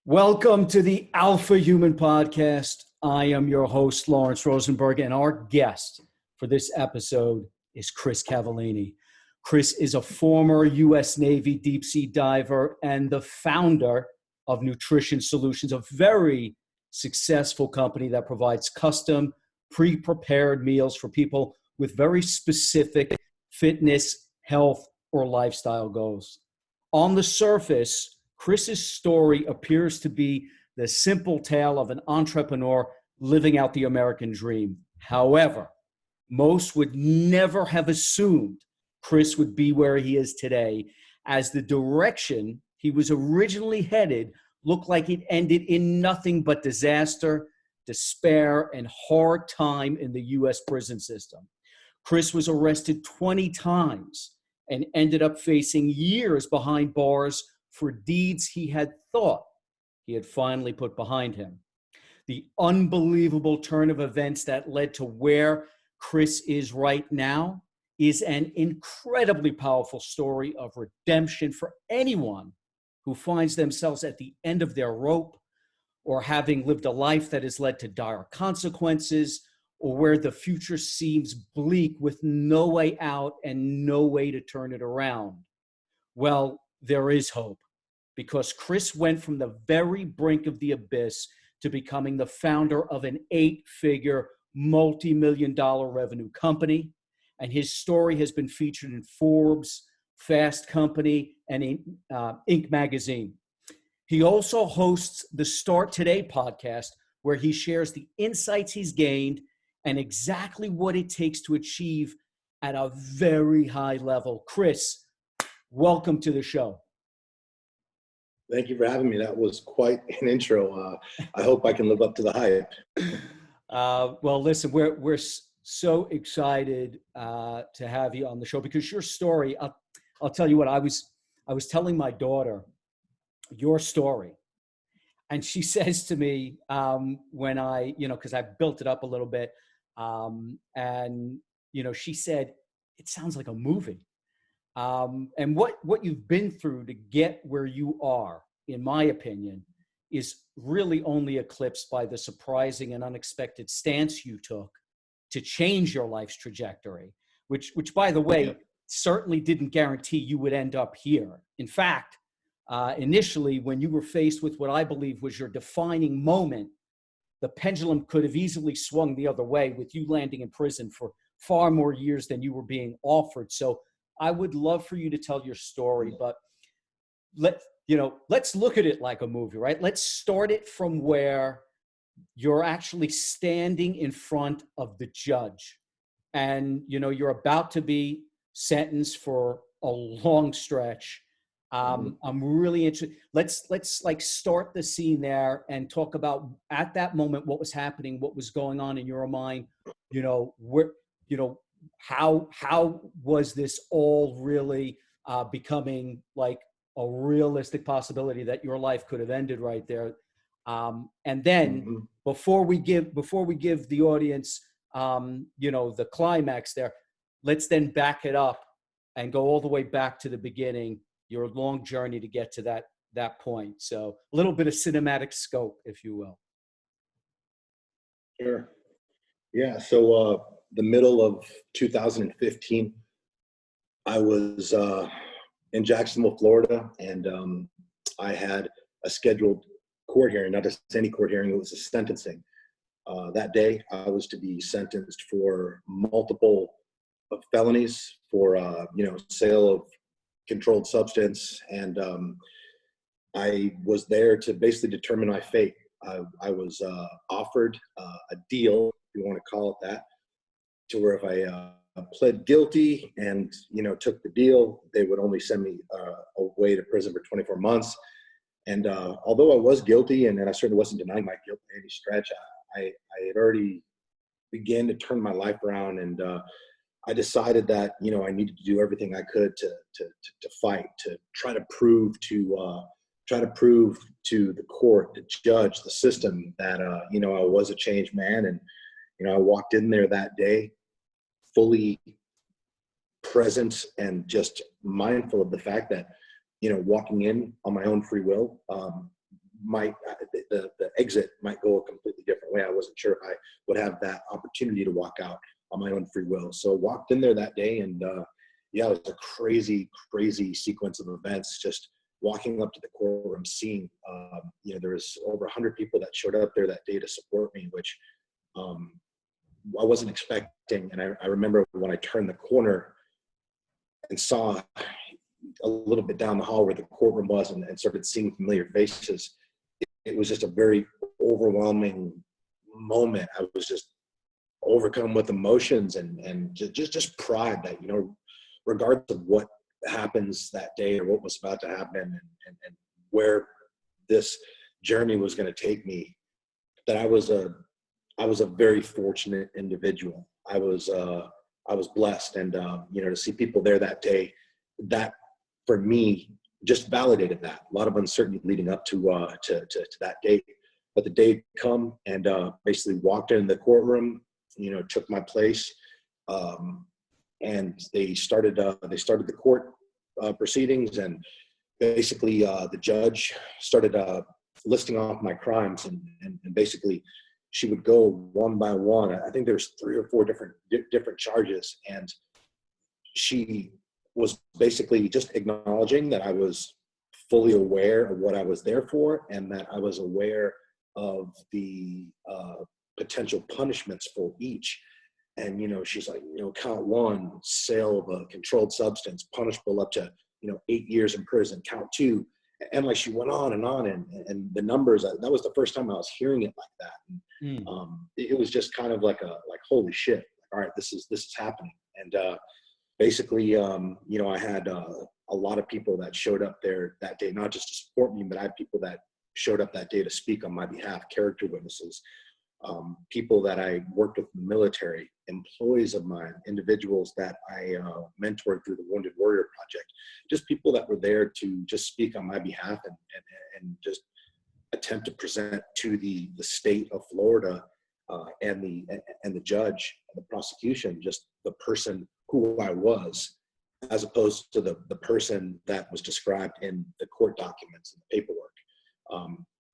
Welcome to the Alpha Human Podcast. I am your host, Lawrence Rosenberg, and our guest for this episode is Chris Cavallini. Chris is a former U.S. Navy deep sea diver and the founder of Nutrition Solutions, a very successful company that provides custom, pre-prepared meals for people with very specific fitness, health, or lifestyle goals. On the surface, Chris's story appears to be the simple tale of an entrepreneur living out the American dream. However, most would never have assumed Chris would be where he is today, as the direction he was originally headed looked like it ended in nothing but disaster, despair, and hard time in the U.S. prison system. Chris was arrested 20 times and ended up facing years behind bars for deeds he had thought he had finally put behind him. The unbelievable turn of events that led to where Chris is right now is an incredibly powerful story of redemption for anyone who finds themselves at the end of their rope, or having lived a life that has led to dire consequences, or where the future seems bleak with no way out and no way to turn it around. Well, there is hope, because Chris went from the very brink of the abyss to becoming the founder of an 8-figure, multi-million-dollar revenue company. And his story has been featured in Forbes, Fast Company, and Inc. magazine. He also hosts the Start Today podcast, where he shares the insights he's gained and exactly what it takes to achieve at a very high level. Chris, welcome to the show. Thank you for having me. That was quite an intro. I hope I can live up to the hype. Well, listen, we're so excited to have you on the show, because your story, I'll tell you what, I was telling my daughter your story, and she says to me when I, because I built it up a little bit, and, she said, it sounds like a movie. And what you've been through to get where you are, in my opinion, is really only eclipsed by the surprising and unexpected stance you took to change your life's trajectory, which by the way, certainly didn't guarantee you would end up here. In fact, initially, when you were faced with what I believe was your defining moment, the pendulum could have easily swung the other way, with you landing in prison for far more years than you were being offered. So I would love for you to tell your story, but let's look at it like a movie, right? Let's start it from where you're actually standing in front of the judge, and you're about to be sentenced for a long stretch. I'm really interested. Let's like start the scene there and talk about, at that moment, what was happening, what was going on in your mind. How was this all really becoming like a realistic possibility that your life could have ended right there? And then before we give the audience, the climax there, let's then back it up and go all the way back to the beginning, your long journey to get to that point. So a little bit of cinematic scope, if you will. Sure. Yeah. So the middle of 2015, I was in Jacksonville, Florida, and I had a scheduled court hearing, not just any court hearing, it was a sentencing. That day, I was to be sentenced for multiple felonies for, sale of controlled substance. And I was there to basically determine my fate. I was offered a deal, if you want to call it that, to where if I pled guilty and, took the deal, they would only send me away to prison for 24 months. And although I was guilty, and I certainly wasn't denying my guilt by any stretch, I had already began to turn my life around, and I decided that, I needed to do everything I could to fight, to try to prove to the court, the judge, the system that, I was a changed man. And, I walked in there that day fully present and just mindful of the fact that, walking in on my own free will, the exit might go a completely different way. I wasn't sure if I would have that opportunity to walk out on my own free will. So walked in there that day, and yeah, it was a crazy, crazy sequence of events. Just walking up to the courtroom, seeing, there was over 100 people that showed up there that day to support me, which I wasn't expecting. And I remember when I turned the corner and saw a little bit down the hall where the courtroom was, and started seeing familiar faces, it was just a very overwhelming moment. I was just overcome with emotions and just pride that, regardless of what happens that day or what was about to happen, and where this journey was going to take me, that I was a very fortunate individual. I was blessed, and to see people there that day, that for me just validated that. A lot of uncertainty leading up to that date, but the day come, and basically walked in the courtroom, took my place, and they started the court proceedings, and basically the judge started listing off my crimes, and basically she would go one by one. I think there's 3 or 4 different charges, and she was basically just acknowledging that I was fully aware of what I was there for, and that I was aware of the potential punishments for each. And, she's like, count 1, sale of a controlled substance, punishable up to, 8 years in prison. Count 2. And like, she went on, and the numbers, that was the first time I was hearing it like that. And, it was just kind of like holy shit. All right, this is happening. And basically, I had a lot of people that showed up there that day, not just to support me, but I had people that showed up that day to speak on my behalf, character witnesses, people that I worked with in the military, employees of mine, individuals that I mentored through the Wounded Warrior Project, just people that were there to just speak on my behalf, and just attempt to present to the state of Florida and the judge and the prosecution just the person who I was, as opposed to the person that was described in the court documents and the paperwork.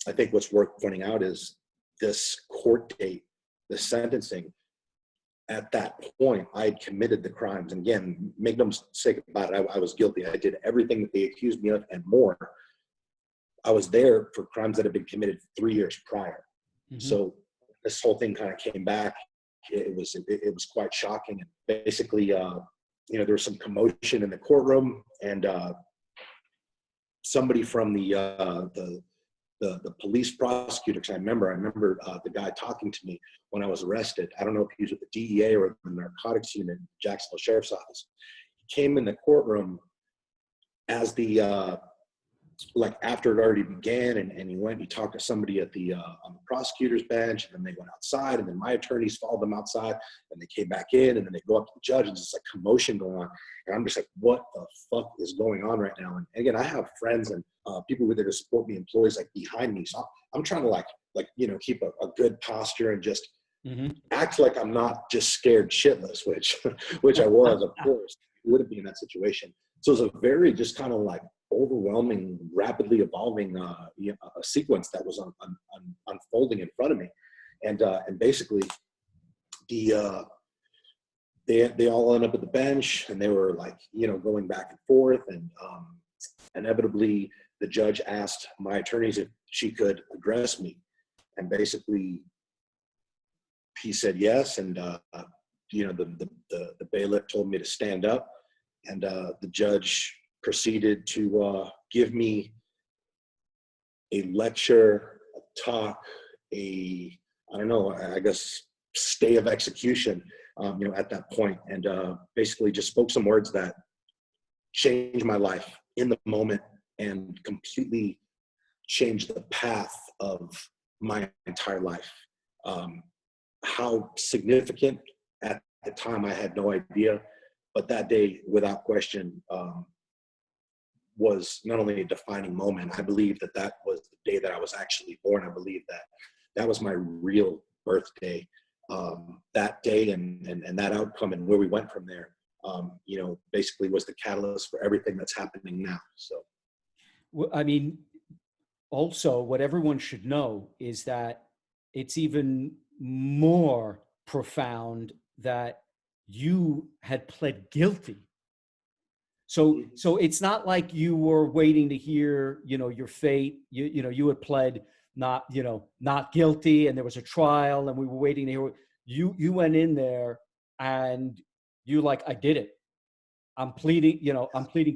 I think what's worth pointing out is this court date, the sentencing. At that point, I had committed the crimes. And again, make no mistake about it, I was guilty. I did everything that they accused me of and more. I was there for crimes that had been committed 3 years prior. Mm-hmm. So this whole thing kind of came back. It was quite shocking. And basically, there was some commotion in the courtroom, and somebody from the police prosecutor, because I remember the guy talking to me when I was arrested. I don't know if he was with the DEA or the narcotics unit in Jacksonville Sheriff's Office. He came in the courtroom as after it already began, and he talked to somebody at on the prosecutor's bench, and then they went outside, and then my attorneys followed them outside, and they came back in, and then they go up to the judge, and there's like commotion going on, and I'm just like, what the fuck is going on right now? And again, I have friends and people who are there to support me, employees like behind me, so I'm trying to keep a good posture and just act like I'm not just scared shitless, which I was, of course, wouldn't be in that situation. So it was a very just kind of like overwhelming, rapidly evolving a sequence that was unfolding in front of me, and basically they all ended up at the bench, and they were going back and forth, and inevitably the judge asked my attorneys if she could address me, and basically he said yes, and the bailiff told me to stand up, and the judge proceeded to give me a lecture, a talk, I guess, stay of execution, at that point, and basically just spoke some words that changed my life in the moment and completely changed the path of my entire life. How significant at the time, I had no idea, but that day, without question, was not only a defining moment. I believe that was the day that I was actually born. I believe that was my real birthday. That day and that outcome and where we went from there, basically was the catalyst for everything that's happening now. So, well, I mean, also, what everyone should know is that it's even more profound that you had pled guilty. So it's not like you were waiting to hear, your fate. You had pled not, not guilty, and there was a trial, and we were waiting to hear. You went in there, and you like, I did it. I'm pleading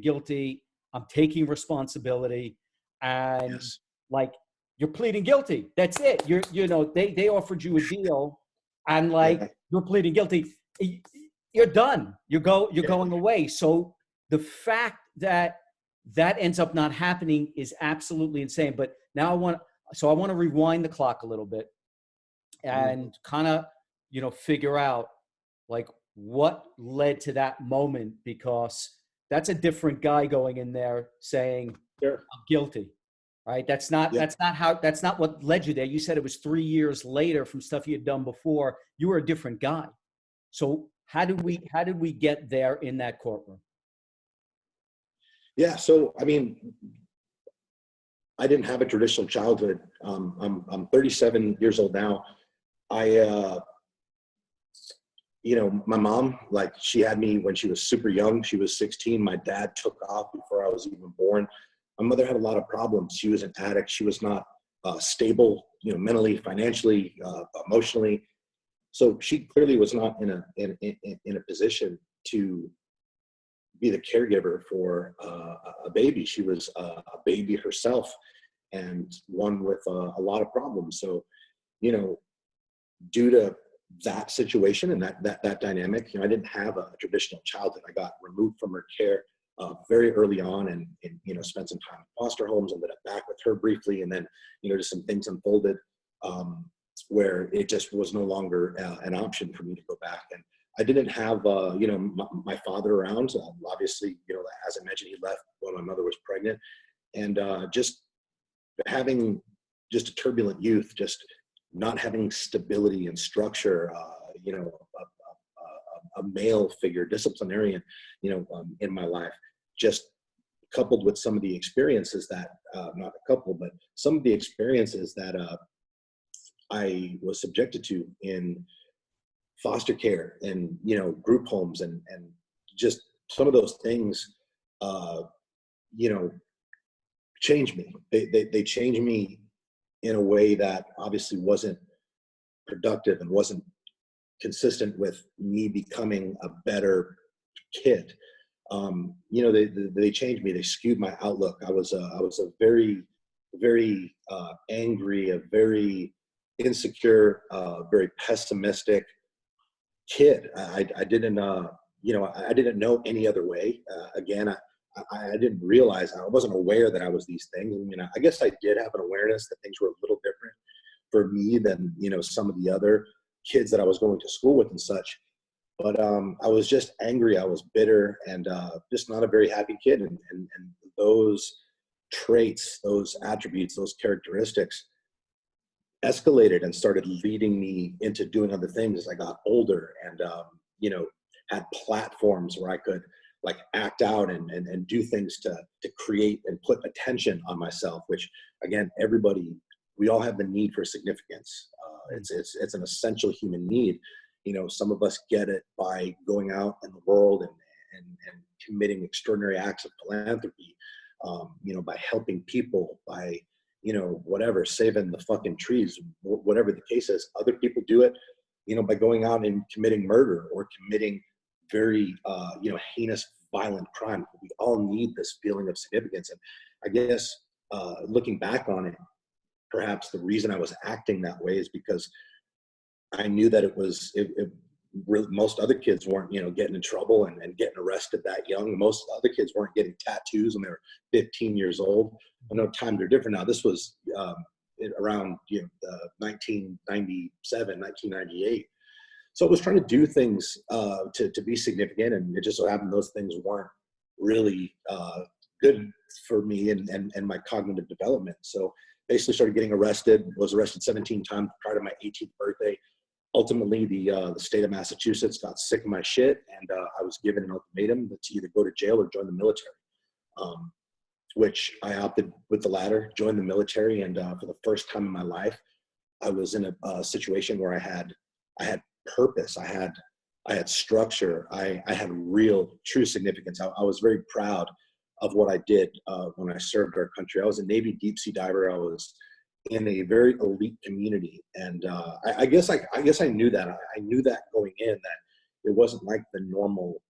guilty. I'm taking responsibility, and Yes. like, you're pleading guilty. That's it. They offered you a deal, and like, Yeah. you're pleading guilty. You're done. You're Yeah. going away. So the fact that that ends up not happening is absolutely insane. But now I want to rewind the clock a little bit Mhm. and kind of, figure out like what led to that moment, because that's a different guy going in there saying, Sure. I'm guilty. Right? That's not what led you there. You said it was 3 years later from stuff you had done before. You were a different guy. So how did we get there in that courtroom? Yeah. So, I mean, I didn't have a traditional childhood. I'm 37 years old now. I, my mom, like, she had me when she was super young. She was 16. My dad took off before I was even born. My mother had a lot of problems. She was an addict. She was not stable, mentally, financially, emotionally. So she clearly was not in a position to be the caregiver for a baby. She was a baby herself, and one with a lot of problems. So, you know, due to that situation and that dynamic, I didn't have a traditional childhood. I got removed from her care very early on, and spent some time in foster homes. Ended up back with her briefly, and then just some things unfolded where it just was no longer an option for me to go back. And I didn't have my father around. Obviously, as I mentioned, he left when my mother was pregnant, and just having just a turbulent youth, just not having stability and structure, a male figure, disciplinarian, in my life, just coupled with some of the experiences that, not a couple, but some of the experiences that I was subjected to in foster care and, group homes, and just some of those things, uh, you know, changed me. They changed me in a way that obviously wasn't productive and wasn't consistent with me becoming a better kid. They changed me. They skewed my outlook. I was a very, very angry, a very insecure, very pessimistic kid. I didn't, I didn't know any other way. Again, I didn't realize, I wasn't aware that I was these things. I guess I did have an awareness that things were a little different for me than, some of the other kids that I was going to school with and such. But I was just angry. I was bitter, and just not a very happy kid. And those traits, those attributes, those characteristics escalated and started leading me into doing other things as I got older, and had platforms where I could like act out and do things to create and put attention on myself, which, again, we all have the need for significance. It's an essential human need. Some of us get it by going out in the world and committing extraordinary acts of philanthropy, by helping people, by whatever, saving the fucking trees, whatever the case is. Other people do it, by going out and committing murder or committing very, heinous, violent crime. We all need this feeling of significance. And I guess, looking back on it, perhaps the reason I was acting that way is because I knew that most other kids weren't, getting in trouble and getting arrested that young. Most other kids weren't getting tattoos when they were 15 years old. I know times are different now. This was around 1997, 1998. So I was trying to do things to be significant, and it just so happened those things weren't really good for me and my cognitive development. So basically started getting arrested, was arrested 17 times prior to my 18th birthday. Ultimately, the state of Massachusetts got sick of my shit, and I was given an ultimatum to either go to jail or join the military. which I opted with the latter, joined the military. And for the first time in my life, I was in a situation where I had purpose. I had structure. I had real, true significance. I was very proud of what I did when I served our country. I was a Navy deep sea diver. I was in a very elite community, and I guess I knew that. I knew that going in, that it wasn't like the normal,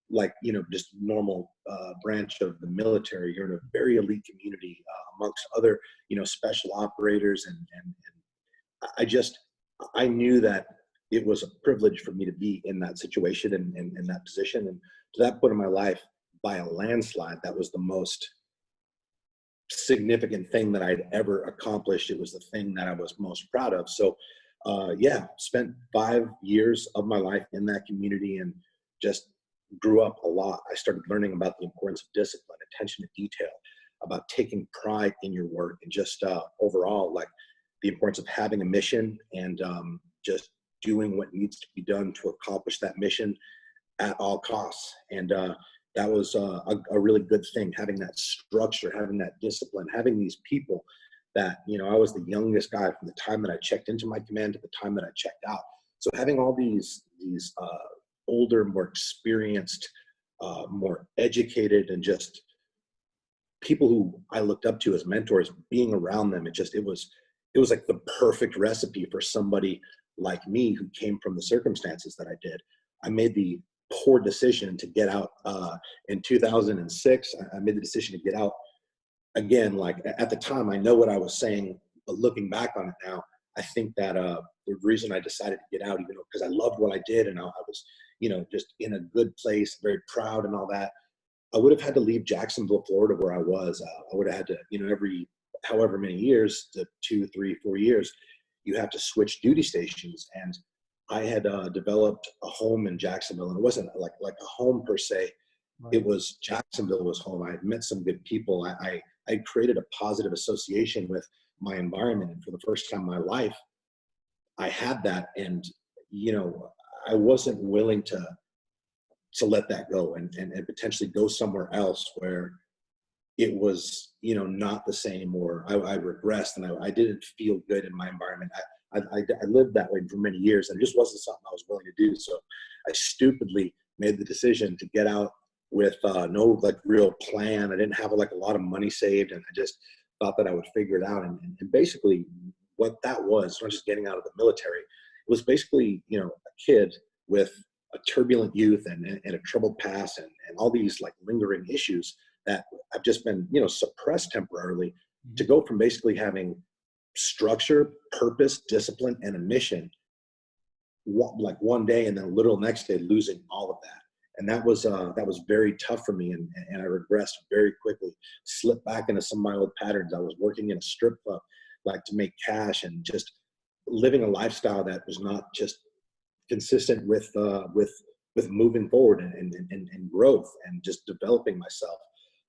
like, just normal branch of the military. You're in a very elite community amongst other, special operators, and I knew that it was a privilege for me to be in that situation and in that position. And to that point in my life, by a landslide, that was the most significant thing that I'd ever accomplished. It was the thing that I was most proud of. So, spent 5 years of my life in that community and just grew up a lot. I started learning about the importance of discipline, attention to detail, about taking pride in your work, and just overall, like, the importance of having a mission and just doing what needs to be done to accomplish that mission at all costs. And that was a really good thing, having that structure, having that discipline, having these people that, I was the youngest guy from the time that I checked into my command to the time that I checked out. So having all these older, more experienced, more educated, and just people who I looked up to as mentors, being around them, it was like the perfect recipe for somebody like me who came from the circumstances that I did. I made the poor decision to get out in 2006. I made the decision to get out again. Like, at the time, I know what I was saying, but looking back on it now, I think that the reason I decided to get out, even though, because I loved what I did and I was, just in a good place, very proud and all that, I would have had to leave Jacksonville, Florida, where I was. I would have had to, every however many years, to 2, 3, 4 years, you have to switch duty stations. And I had developed a home in Jacksonville, and it wasn't like a home per se. Right. It was Jacksonville was home. I had met some good people. I created a positive association with my environment, and for the first time in my life, I had that. And I wasn't willing to let that go and potentially go somewhere else where it was, not the same, or I regressed and I didn't feel good in my environment. I lived that way for many years, and it just wasn't something I was willing to do. So I stupidly made the decision to get out with no like real plan. I didn't have like a lot of money saved, and I just thought that I would figure it out. And basically what that was, not just getting out of the military, it was basically, a kid with a turbulent youth and a troubled past and all these like lingering issues that have just been, suppressed temporarily, Mm-hmm. to go from basically having structure, purpose, discipline, and a mission like one day, and then a little next day losing all of that. And that was very tough for me, and I regressed very quickly, slipped back into some of my old patterns. I was working in a strip club, like, to make cash, and just living a lifestyle that was not just consistent with moving forward and growth and just developing myself.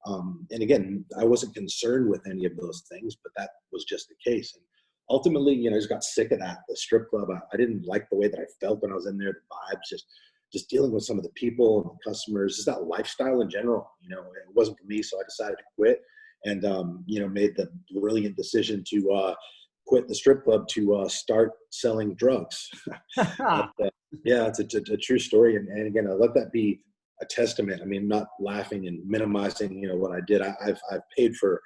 And again, I wasn't concerned with any of those things, but that was just the case. And ultimately, I just got sick of that. The strip club, I didn't like the way that I felt when I was in there. The vibes, just dealing with some of the people and the customers, just that lifestyle in general. It wasn't for me, so I decided to quit, and made the brilliant decision to quit the strip club to start selling drugs. But, yeah, it's a true story, and again, I let that be a testament. I mean, not laughing and minimizing, what I did. I've paid for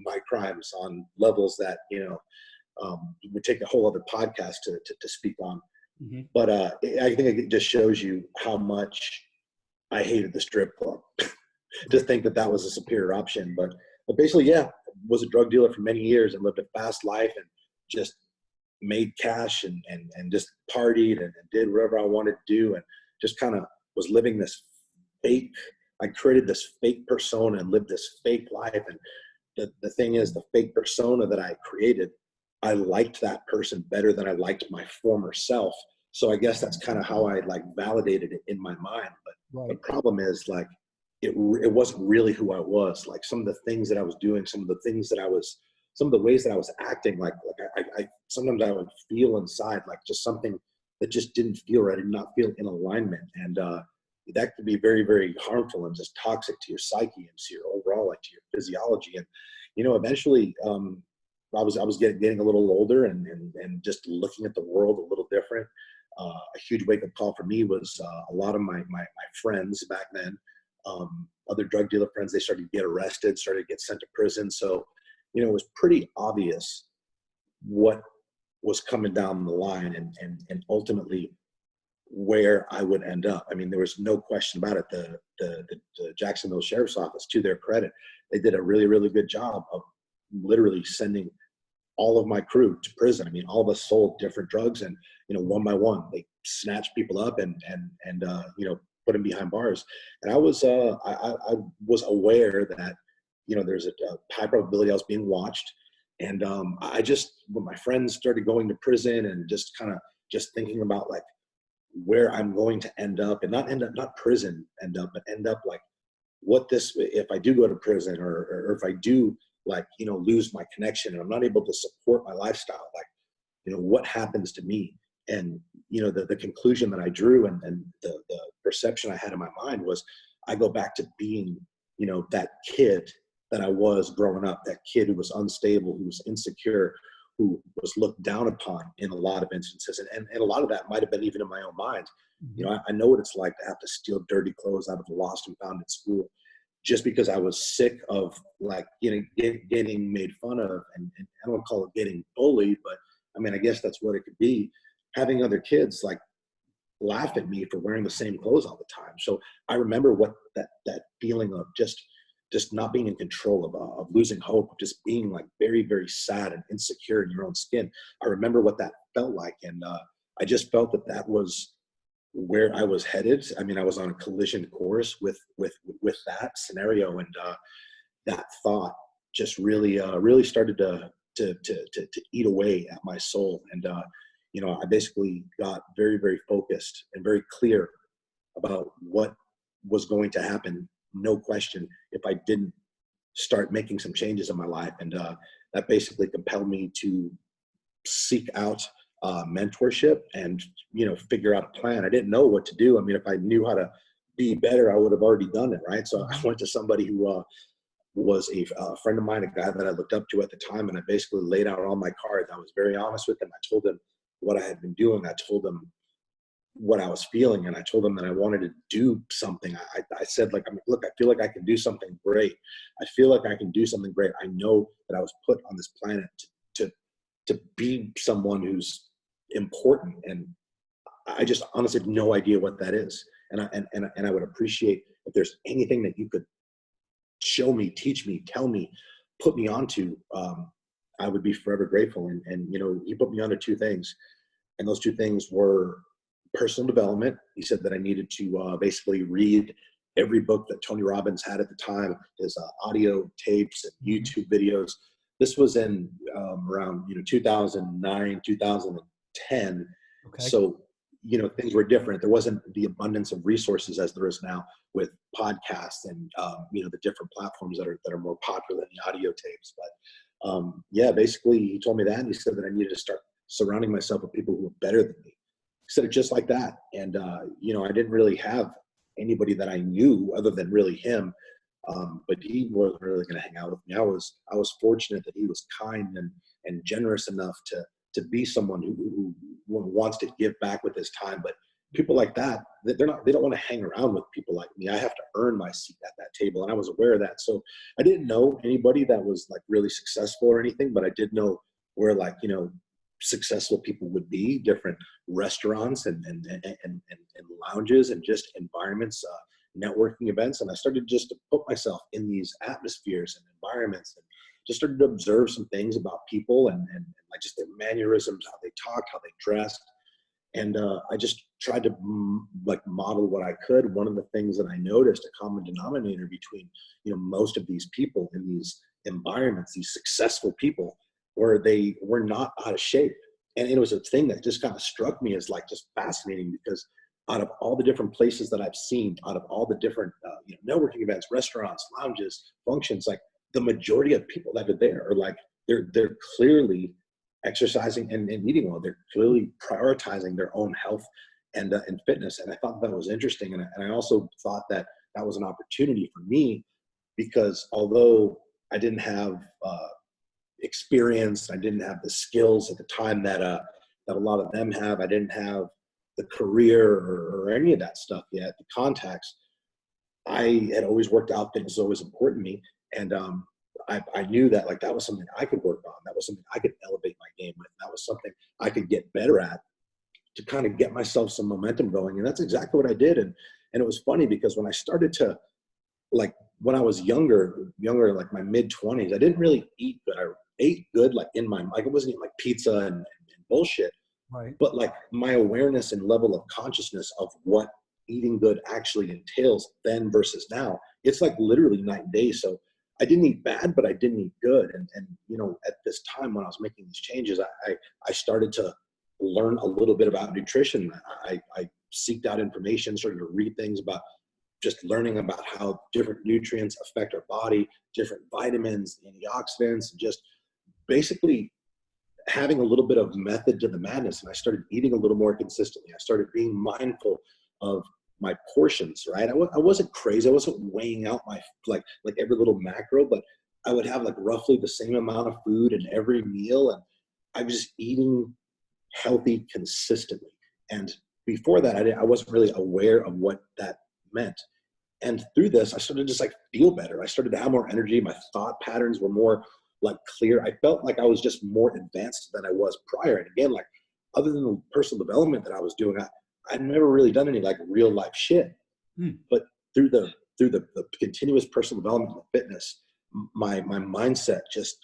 my crimes on levels that would take a whole other podcast to speak on. Mm-hmm. But I think it just shows you how much I hated the strip club. To think that was a superior option, but basically, yeah, was a drug dealer for many years and lived a fast life and just made cash and just partied and did whatever I wanted to do, and just kind of was living this fake. I created this fake persona and lived this fake life. And the thing is, the fake persona that I created, I liked that person better than I liked my former self. So I guess that's kind of how I like validated it in my mind. But Right. the problem is, like, it wasn't really who I was. Like, some of the things that I was doing, some of the ways that I was acting, like I sometimes I would feel inside like just something that just didn't feel right, and not feel in alignment. And that could be very, very harmful and just toxic to your psyche and to your overall, like to your physiology. And, eventually, I was getting a little older and just looking at the world a little different. A huge wake up call for me was a lot of my friends back then, other drug dealer friends, they started to get arrested, started to get sent to prison. So, it was pretty obvious what was coming down the line and ultimately where I would end up. I mean, there was no question about it. The Jacksonville Sheriff's Office, to their credit, they did a really, really good job of literally sending all of my crew to prison. I mean, all of us sold different drugs, and one by one, they snatched people up and put them behind bars. And I was aware that there's a high probability I was being watched. And when my friends started going to prison and just thinking about like where I'm going to end up, and not prison end up, but end up like if I do go to prison, or if I do lose my connection and I'm not able to support my lifestyle, what happens to me? And, the conclusion that I drew and the perception I had in my mind was I go back to being, that kid that I was growing up, that kid who was unstable, who was insecure, who was looked down upon in a lot of instances. And a lot of that might've been even in my own mind. I know what it's like to have to steal dirty clothes out of a lost and found at school, just because I was sick of getting made fun of, and I don't call it getting bullied, but I mean, I guess that's what it could be. Having other kids laugh at me for wearing the same clothes all the time. So I remember what that feeling of just not being in control of losing hope, just being very, very sad and insecure in your own skin. I remember what that felt like. And I just felt that was where I was headed. I mean, I was on a collision course with that scenario, and that thought just really started to eat away at my soul. And I basically got very, very focused and very clear about what was going to happen, no question, if I didn't start making some changes in my life. And that basically compelled me to seek out mentorship and figure out a plan. I didn't know what to do. I mean, if I knew how to be better, I would have already done it, right? So I went to somebody who was a friend of mine, a guy that I looked up to at the time, and I basically laid out all my cards. I was very honest with him. I told him what I had been doing. I told him what I was feeling, and I told him that I wanted to do something. I said, look, I feel like I can do something great. I feel like I can do something great. I know that I was put on this planet to be someone who's important, and I just honestly have no idea what that is. And I would appreciate if there's anything that you could show me, teach me, tell me, put me onto. I would be forever grateful. And he put me onto two things, and those two things were personal development. He said that I needed to basically read every book that Tony Robbins had at the time, his audio tapes and YouTube videos. This was in around 2009, 2010. Okay. So things were different. There wasn't the abundance of resources as there is now with podcasts and the different platforms that are more popular than the audio tapes. But basically he told me that, and he said that I needed to start surrounding myself with people who were better than me. He said it just like that. And I didn't really have anybody that I knew other than really him. But he wasn't really going to hang out with me. I was fortunate that he was kind and generous enough to be someone who wants to give back with his time. But people like that, they don't want to hang around with people like me. I have to earn my seat at that table, and I was aware of that. So I didn't know anybody that was really successful or anything, but I did know where successful people would be, different restaurants and lounges and just environments, networking events. And I started just to put myself in these atmospheres and environments, and just started to observe some things about people and just their mannerisms, how they talked, how they dressed. And I just tried to model what I could. One of the things that I noticed, a common denominator between most of these people in these environments, these successful people, where they were not out of shape. And it was a thing that just kind of struck me as just fascinating, because out of all the different places that I've seen, out of all the different networking events, restaurants, lounges, functions, the majority of people that are there are they're clearly exercising and eating well. They're clearly prioritizing their own health and fitness. And I thought that was interesting. And I also thought that that was an opportunity for me, because although I didn't have experience, I didn't have the skills at the time that that a lot of them have. I didn't have the career or any of that stuff yet, the contacts. I had always worked out. Fitness was always important to me. And I knew that like that was something I could work on. That was something I could elevate my game with. That was something I could get better at to kind of get myself some momentum going. And that's exactly what I did. And it was funny because when I started to, like, when I was younger, like my mid-20s, I didn't really eat good. I ate good, like in my, like, I wasn't eating like pizza and bullshit, Right. but like my awareness and level of consciousness of what eating good actually entails then versus now, it's like literally night and day. So I didn't eat bad, but I didn't eat good. And you know, at this time when I was making these changes, I started to learn a little bit about nutrition. I seeked out information, started to read things about just learning about how different nutrients affect our body, different vitamins, antioxidants, and just basically having a little bit of method to the madness. And I started eating a little more consistently. I started being mindful of my portions, right? I wasn't crazy. I wasn't weighing out my, like every little macro, but I would have like roughly the same amount of food in every meal. And I was just eating healthy consistently. And before that, I wasn't really aware of what that meant. And through this, I started to just like feel better. I started to have more energy. My thought patterns were more like clear. I felt like I was just more advanced than I was prior. And again, like other than the personal development that I was doing, I'd never really done any like real life shit. But through the continuous personal development and fitness, my mindset just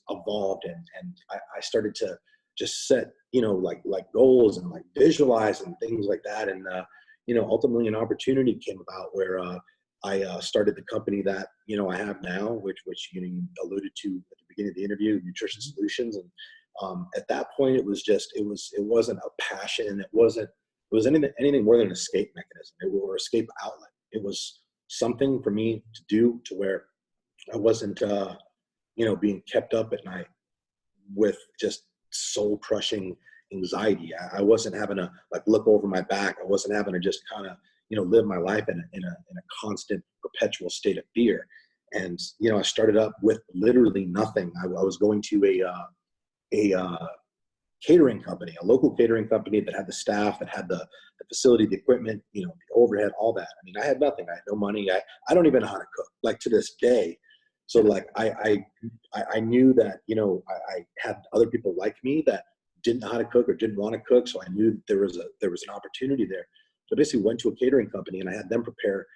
evolved, and I started to just set, you know, like goals and like visualize and things like that. And you know, ultimately an opportunity came about where I started the company that, you know, I have now, which you know, you alluded to at the beginning of the interview, Nutrition Solutions. And at that point, it wasn't a passion. It was anything more than an escape mechanism. Or escape outlet. It was something for me to do to where I wasn't, you know, being kept up at night with just soul crushing anxiety. I wasn't having to like look over my back. I wasn't having to just kind of, you know, live my life in a constant perpetual state of fear. And, you know, I started up with literally nothing. I was going to a catering company, a local catering company that had the staff, that had the facility, the equipment, you know, the overhead, all that. I mean, I had nothing. I had no money. I don't even know how to cook, like to this day. So like I knew that, you know, I had other people like me that didn't know how to cook or didn't want to cook. So I knew that there was an opportunity there. So I basically went to a catering company and I had them prepare,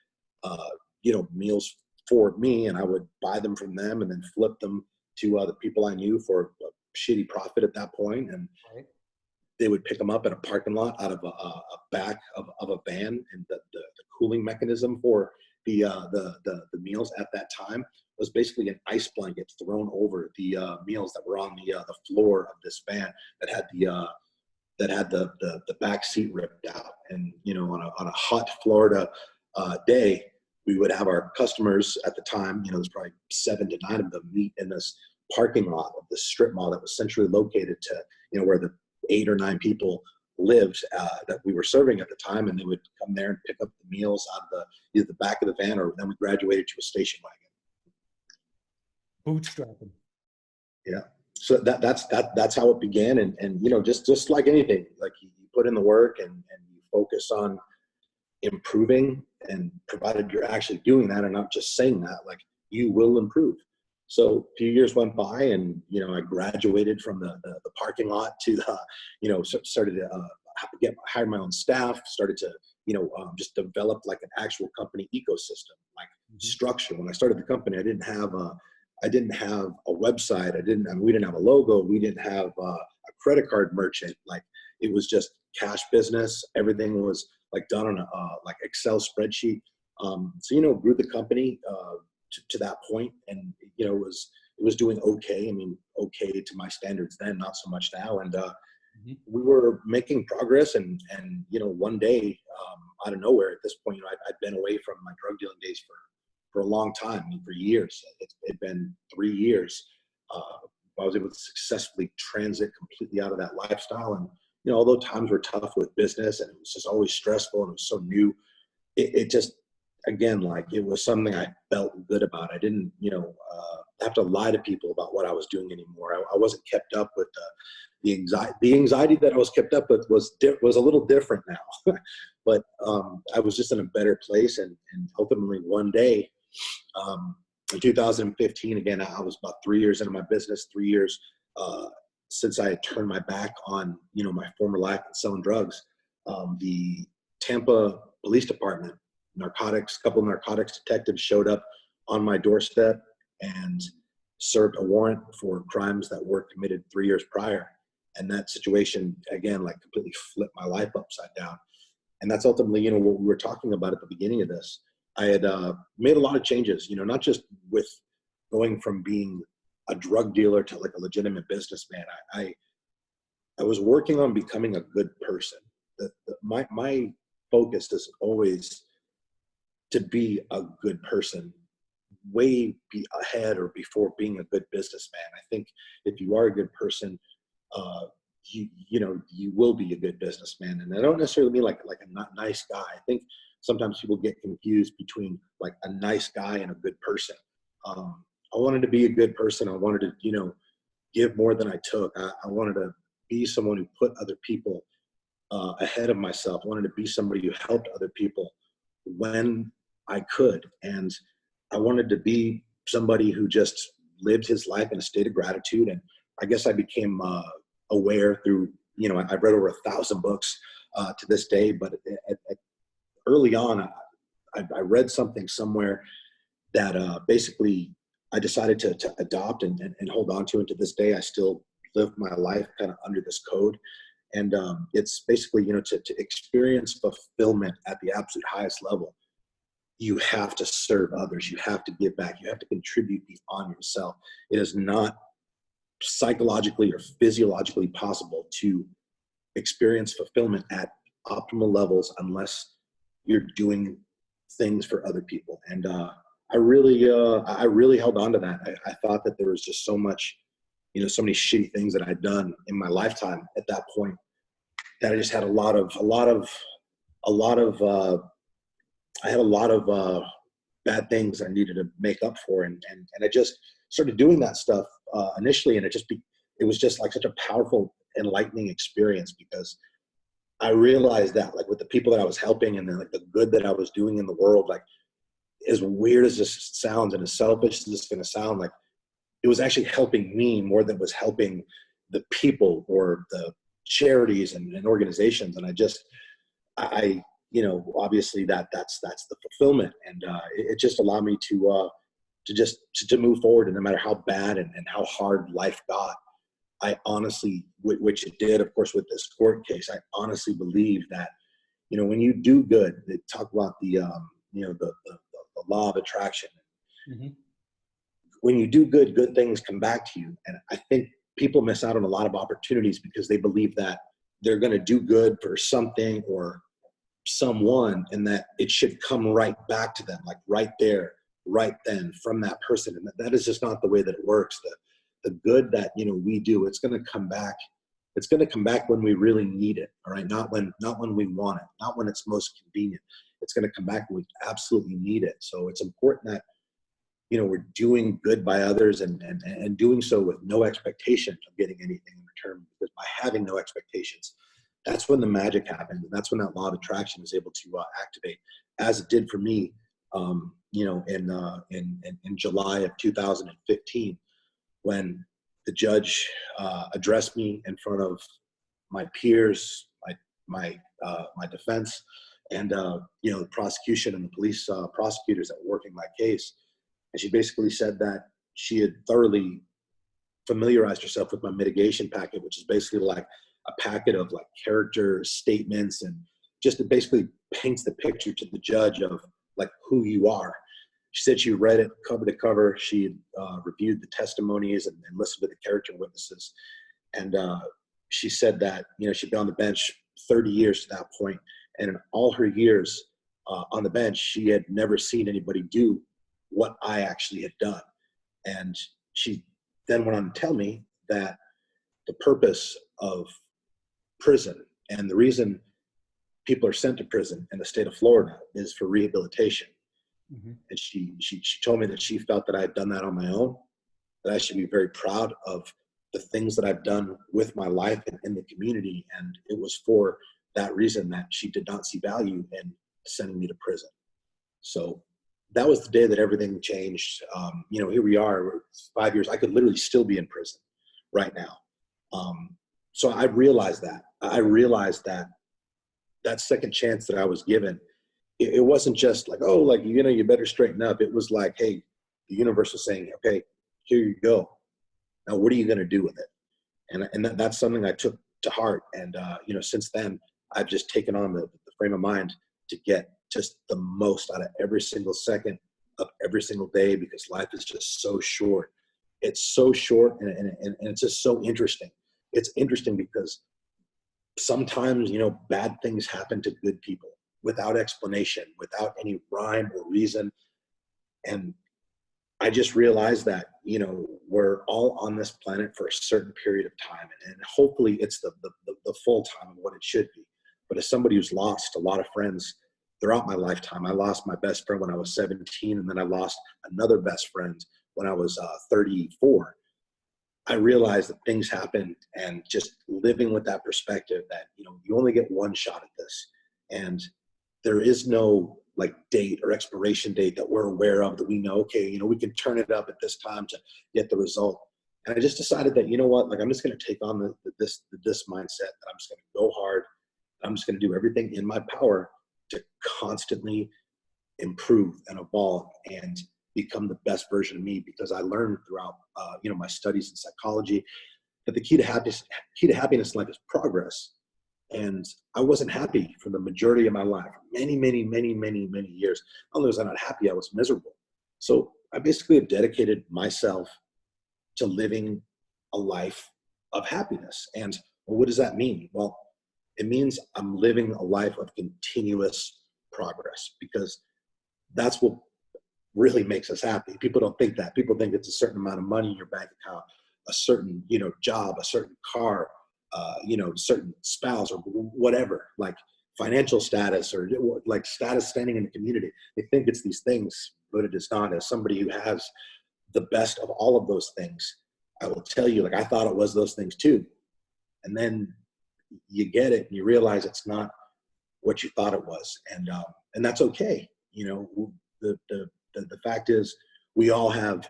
you know, meals for me, and I would buy them from them and then flip them to the people I knew for a shitty profit at that point. And they would pick them up at a parking lot out of a back of a van. And the cooling mechanism for the meals at that time was basically an ice blanket thrown over the meals that were on the floor of this van that had the back seat ripped out. And, you know, on a hot Florida day, we would have our customers at the time, you know, there's probably 7 to 9 of them, meet in this parking lot of the strip mall that was centrally located to, you know, where the 8 or 9 people lived that we were serving at the time. And they would come there and pick up the meals out of either the back of the van, or then we graduated to a station wagon. Bootstrapping. Yeah. So that's how it began. And you know, just like anything, like you put in the work and you focus on improving, and provided you're actually doing that and not just saying that, like, you will improve. So a few years went by, and, you know, I graduated from the parking lot to, you know, started to hire my own staff, started to, you know, just develop like an actual company ecosystem, like structure. When I started the company, I didn't have a website. We didn't have a logo. We didn't have a credit card merchant. Like, it was just cash business. Everything was like done on a like Excel spreadsheet. So, you know, grew the company to that point, and, you know, it was doing okay. I mean, okay to my standards then, not so much now. And we were making progress, and you know, one day, out of nowhere, at this point, you know, I'd been away from my drug dealing days for a long time, I mean, for years. It'd been 3 years. I was able to successfully transit completely out of that lifestyle, and although times were tough with business and it was just always stressful and it was so new, it just, again, like it was something I felt good about. I didn't, have to lie to people about what I was doing anymore. I wasn't kept up with the anxiety. The anxiety that I was kept up with was a little different now, but I was just in a better place. And ultimately, one day, in 2015, again, I was about 3 years into my business, 3 years since I had turned my back on, my former life and selling drugs. The Tampa Police Department, couple of narcotics detectives showed up on my doorstep and served a warrant for crimes that were committed 3 years prior. And that situation, again, like completely flipped my life upside down. And that's ultimately, what we were talking about at the beginning of this. I had made a lot of changes, not just with going from being a drug dealer to like a legitimate businessman. I was working on becoming a good person. My focus is always to be a good person, way be ahead or before being a good businessman. I think if you are a good person, you will be a good businessman. And I don't necessarily mean like a not nice guy. I think sometimes people get confused between like a nice guy and a good person. I wanted to be a good person. I wanted to, give more than I took. I wanted to be someone who put other people ahead of myself. I wanted to be somebody who helped other people when I could. And I wanted to be somebody who just lived his life in a state of gratitude. And I guess I became aware through, I've read over 1,000 books to this day, but early on, I read something somewhere that basically I decided to adopt and hold on to. And to this day, I still live my life kind of under this code. And it's basically, to experience fulfillment at the absolute highest level, you have to serve others. You have to give back. You have to contribute beyond yourself. It is not psychologically or physiologically possible to experience fulfillment at optimal levels unless you're doing things for other people. And I really held on to that. I thought that there was just so much, so many shitty things that I'd done in my lifetime at that point that I just had a lot of bad things I needed to make up for. And I just started doing that stuff initially. And it was just like such a powerful, enlightening experience, because I realized that like with the people that I was helping and then like the good that I was doing in the world, like as weird as this sounds and as selfish as this is going to sound, like it was actually helping me more than it was helping the people or the charities and organizations. And I obviously that's the fulfillment. And it just allowed me to move forward. And no matter how bad and how hard life got, I honestly, which it did, of course, with this court case, I honestly believe that, when you do good, they talk about the law of attraction. Mm-hmm. When you do good, good things come back to you. And I think people miss out on a lot of opportunities because they believe that they're going to do good for something or someone and that it should come right back to them, like right there, right then from that person. And that is just not the way that it works. The good that, we do, it's going to come back. It's going to come back when we really need it. All right. Not when we want it, not when it's most convenient. It's going to come back when we absolutely need it. So it's important that, we're doing good by others and doing so with no expectation of getting anything in return, because by having no expectations, that's when the magic happens. And that's when that law of attraction is able to activate, as it did for me, in July of 2015, when the judge addressed me in front of my peers, my defense, and the prosecution and the police prosecutors that were working my case. And she basically said that she had thoroughly familiarized herself with my mitigation packet, which is basically like a packet of like character statements, and just it basically paints the picture to the judge of like who you are. She said she read it cover to cover. She had reviewed the testimonies and listened to the character witnesses. And she said that, she'd been on the bench 30 years to that point. And in all her years on the bench, she had never seen anybody do what I actually had done. And she then went on to tell me that the purpose of prison. And the reason people are sent to prison in the state of Florida is for rehabilitation. Mm-hmm. And she told me that she felt that I had done that on my own, that I should be very proud of the things that I've done with my life and in the community. And it was for that reason that she did not see value in sending me to prison. So that was the day that everything changed. Here we are, we're 5 years. I could literally still be in prison right now. So I realized that. I realized that that second chance that I was given, it wasn't just like, oh, like, you better straighten up. It was like, hey, the universe was saying, okay, here you go. Now, what are you going to do with it? And that's something I took to heart. And, since then, I've just taken on the frame of mind to get just the most out of every single second of every single day, because life is just so short. It's so short, and it's just so interesting. It's interesting because sometimes, bad things happen to good people without explanation, without any rhyme or reason. And I just realized that, we're all on this planet for a certain period of time, and hopefully it's the full time of what it should be. But as somebody who's lost a lot of friends throughout my lifetime, I lost my best friend when I was 17, and then I lost another best friend when I was 34. I realized that things happen, and just living with that perspective that, you only get one shot at this, and there is no like date or expiration date that we're aware of that we know, okay, we can turn it up at this time to get the result. And I just decided that, like, I'm just going to take on this mindset, that I'm just going to go hard. I'm just going to do everything in my power to constantly improve and evolve and become the best version of me, because I learned throughout, my studies in psychology that the key to happiness in life is progress. And I wasn't happy for the majority of my life, many, many, many, many, many years. Not only was I not happy, I was miserable. So I basically have dedicated myself to living a life of happiness. And what does that mean? Well, it means I'm living a life of continuous progress, because that's what really makes us happy. People don't think that. People think it's a certain amount of money in your bank account, a certain, job, a certain car, certain spouse, or whatever, like financial status, or like status standing in the community. They think it's these things, but it is not. As somebody who has the best of all of those things, I will tell you, like, I thought it was those things too. And then you get it and you realize it's not what you thought it was. And that's okay. The fact is, we all have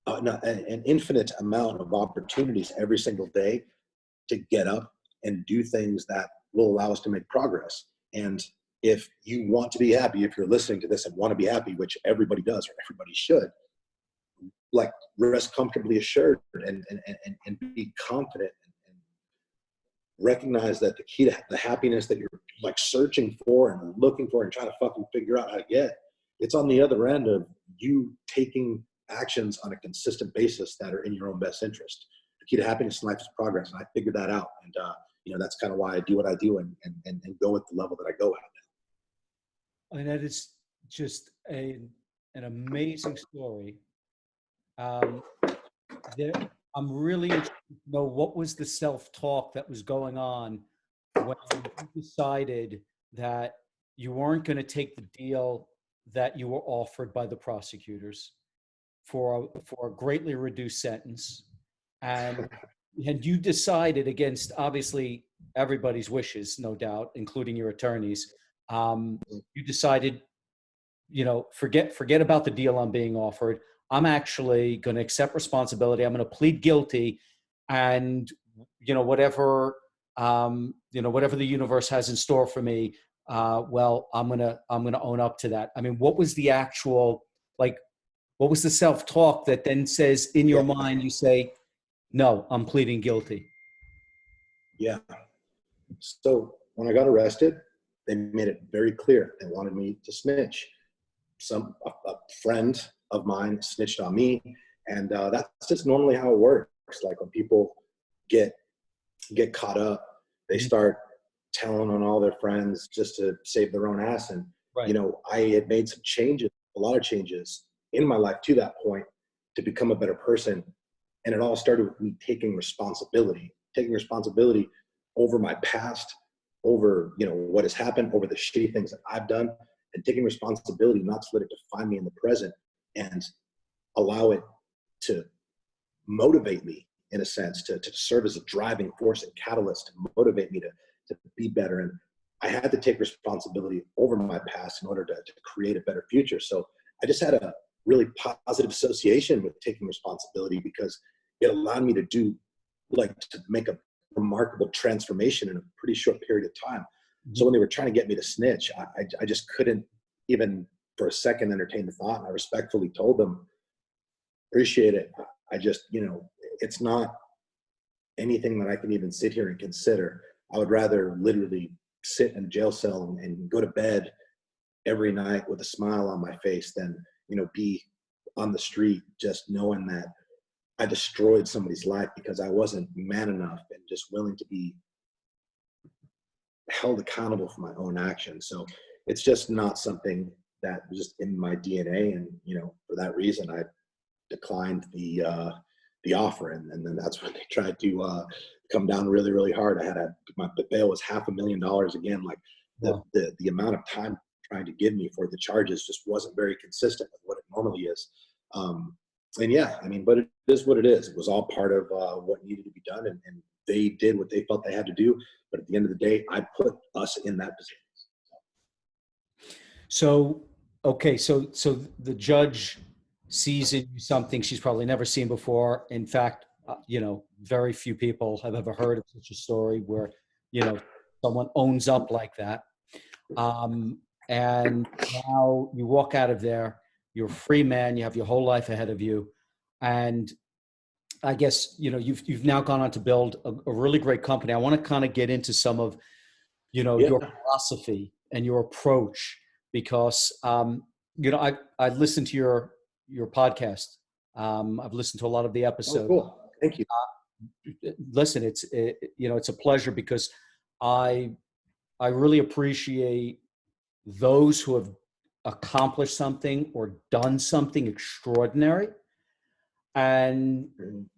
an infinite amount of opportunities every single day to get up and do things that will allow us to make progress. And if you want to be happy, if you're listening to this and want to be happy, which everybody does, or everybody should, like, rest comfortably assured and be confident, and recognize that the key to the happiness that you're like searching for and looking for and trying to fucking figure out how to get, it's on the other end of you taking actions on a consistent basis that are in your own best interest. The key to happiness in life is progress. And I figured that out. And, that's kind of why I do what I do and go at the level that I go at. And that is just an amazing story. I'm really interested to know, what was the self-talk that was going on when you decided that you weren't going to take the deal that you were offered by the prosecutors for a greatly reduced sentence, and you decided, against obviously everybody's wishes, no doubt, including your attorneys, you decided, forget about the deal I'm being offered. I'm actually going to accept responsibility. I'm going to plead guilty, and whatever the universe has in store for me, well, I'm gonna own up to that. I mean, what was the actual, like, what was the self-talk that then says in your mind, you say, no, I'm pleading guilty? Yeah. So when I got arrested, they made it very clear they wanted me to snitch. A friend of mine snitched on me, and that's just normally how it works. Like, when people get caught up, they start telling on all their friends just to save their own ass. And Right. I had made a lot of changes in my life to that point to become a better person, and it all started with me taking responsibility over my past, over, what has happened, over the shitty things that I've done, and taking responsibility not to let it define me in the present, and allow it to motivate me in a sense, to serve as a driving force and catalyst to motivate me to be better. And I had to take responsibility over my past in order to create a better future. So I just had a really positive association with taking responsibility, because it allowed me to make a remarkable transformation in a pretty short period of time. Mm-hmm. So when they were trying to get me to snitch, I just couldn't even for a second entertain the thought. And I respectfully told them, appreciate it. I just, it's not anything that I can even sit here and consider. I would rather literally sit in a jail cell and go to bed every night with a smile on my face than, be on the street just knowing that I destroyed somebody's life because I wasn't man enough and just willing to be held accountable for my own actions. So it's just not something that was just in my DNA. And, for that reason, I declined the offer. And then that's when they tried to come down really, really hard. My bail was $500,000 again. Like the amount of time trying to give me for the charges just wasn't very consistent with what it normally is. And yeah, but it is what it is. It was all part of what needed to be done, and they did what they felt they had to do. But at the end of the day, I put us in that position. So, okay, so the judge sees in you something she's probably never seen before. In fact, very few people have ever heard of such a story where, someone owns up like that. And now you walk out of there, you're a free man, you have your whole life ahead of you. And I guess, you've now gone on to build a really great company. I want to kind of get into some of, your philosophy and your approach, because, I listened to your podcast. I've listened to a lot of the episodes. Oh, cool. Thank you. Listen, it's a pleasure, because I really appreciate those who have accomplished something or done something extraordinary, and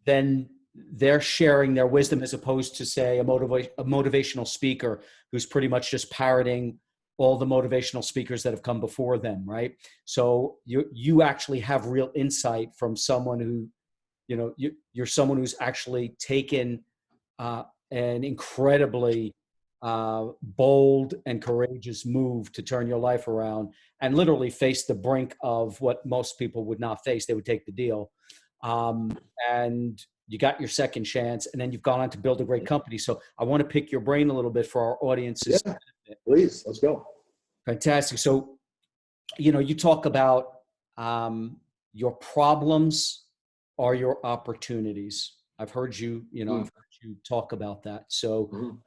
then they're sharing their wisdom, as opposed to, say, a motivational speaker who's pretty much just parroting all the motivational speakers that have come before them, right? So you actually have real insight from someone who, you're someone who's actually taken an incredibly bold and courageous move to turn your life around and literally face the brink of what most people would not face. They would take the deal. And you got your second chance, and then you've gone on to build a great company. So I want to pick your brain a little bit for our audiences. Yeah, please, let's go. Fantastic. So, you talk about your problems are your opportunities. I've heard you, I've heard you talk about that. So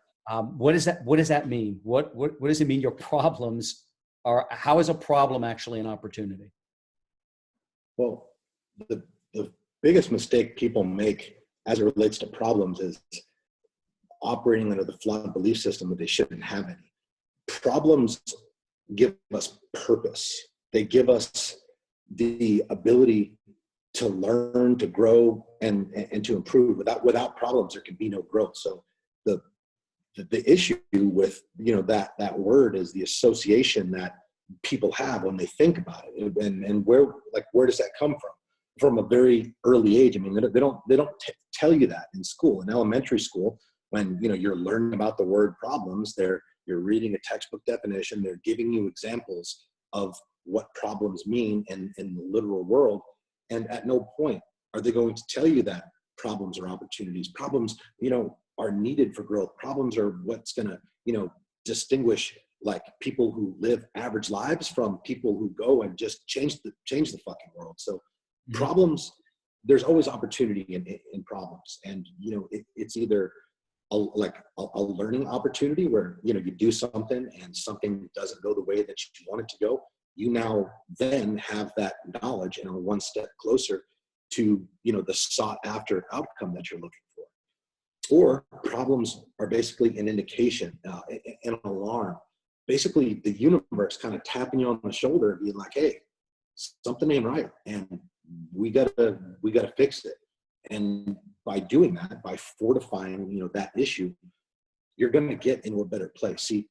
what does that mean? What does it mean your problems are? How is a problem actually an opportunity? Well, the biggest mistake people make as it relates to problems is operating under the flawed belief system that they shouldn't have any. Problems give us purpose. They give us the ability to learn, to grow, and to improve. Without problems, there can be no growth. So the issue with that word is the association that people have when they think about it, and where does that come from a very early age. They don't tell you that in school. In elementary school, when you're learning about the word problems, you're reading a textbook definition, they're giving you examples of what problems mean in the literal world, and at no point are they going to tell you that problems are opportunities. Problems are needed for growth. Problems are what's going to distinguish like people who live average lives from people who go and just change the fucking world. So problems, there's always opportunity in problems, and it's either a learning opportunity where you do something and something doesn't go the way that you want it to go. You now then have that knowledge and are one step closer to the sought after outcome that you're looking for. Or problems are basically an indication, an alarm. Basically, the universe kind of tapping you on the shoulder and being like, "Hey, something ain't right, and we gotta fix it." And by doing that, by fortifying that issue, you're going to get into a better place. See,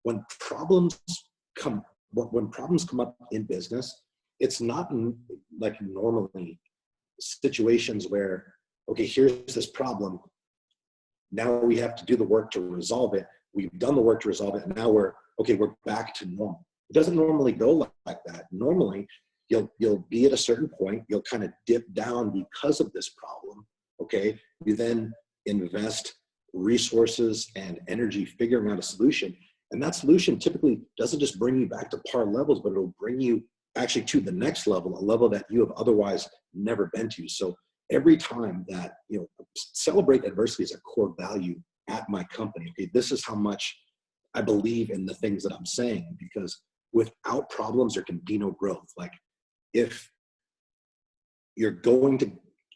when problems come up in business, it's not like normally situations where, okay, here's this problem. Now we have to do the work to resolve it. We've done the work to resolve it. And now we're back to normal. It doesn't normally go like that. Normally, you'll be at a certain point, you'll kind of dip down because of this problem. Okay. You then invest resources and energy figuring out a solution. And that solution typically doesn't just bring you back to par levels, but it'll bring you actually to the next level, a level that you have otherwise never been to. So every time that, celebrate adversity is a core value at my company. Okay. This is how much I believe in the things that I'm saying, because without problems, there can be no growth. Like, if you're going to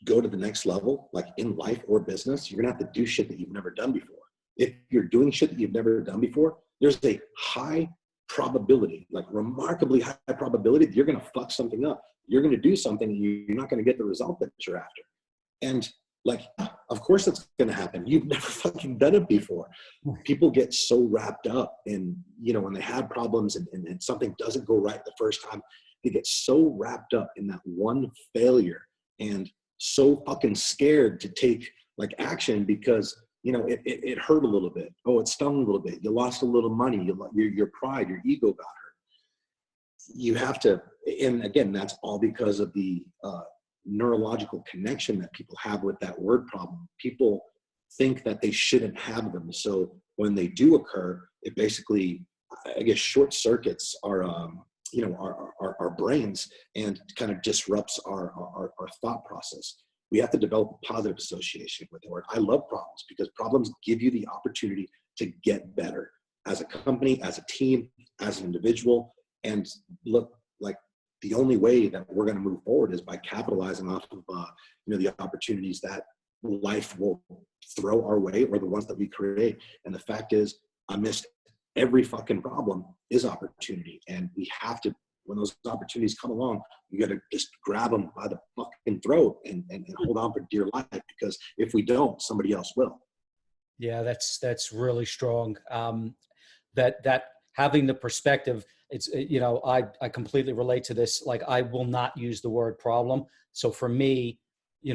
go to the next level, like in life or business, you're gonna have to do shit that you've never done before. If you're doing shit that you've never done before, there's a high probability, like remarkably high probability, that you're gonna fuck something up. You're gonna do something and you're not gonna get the result that you're after. And like, of course that's gonna happen. You've never fucking done it before. People get so wrapped up in, when they have problems and something doesn't go right the first time, they get so wrapped up in that one failure and so fucking scared to take like action because, it hurt a little bit. Oh, it stung a little bit. You lost a little money. Your pride, your ego got hurt. You have to, and again, that's all because of the neurological connection that people have with that word problem. People think that they shouldn't have them. So when they do occur, it basically, I guess, short circuits our brains and kind of disrupts our thought process. We have to develop a positive association with the word. I love problems because problems give you the opportunity to get better as a company, as a team, as an individual. And look, like, the only way that we're going to move forward is by capitalizing off of the opportunities that life will throw our way, or the ones that we create. And the fact is, amidst every fucking problem is opportunity, and we have to, when those opportunities come along, you got to just grab them by the fucking throat and hold on for dear life, because if we don't, somebody else will. Yeah, that's really strong. That having the perspective, it's, I completely relate to this. Like, I will not use the word problem. So for me,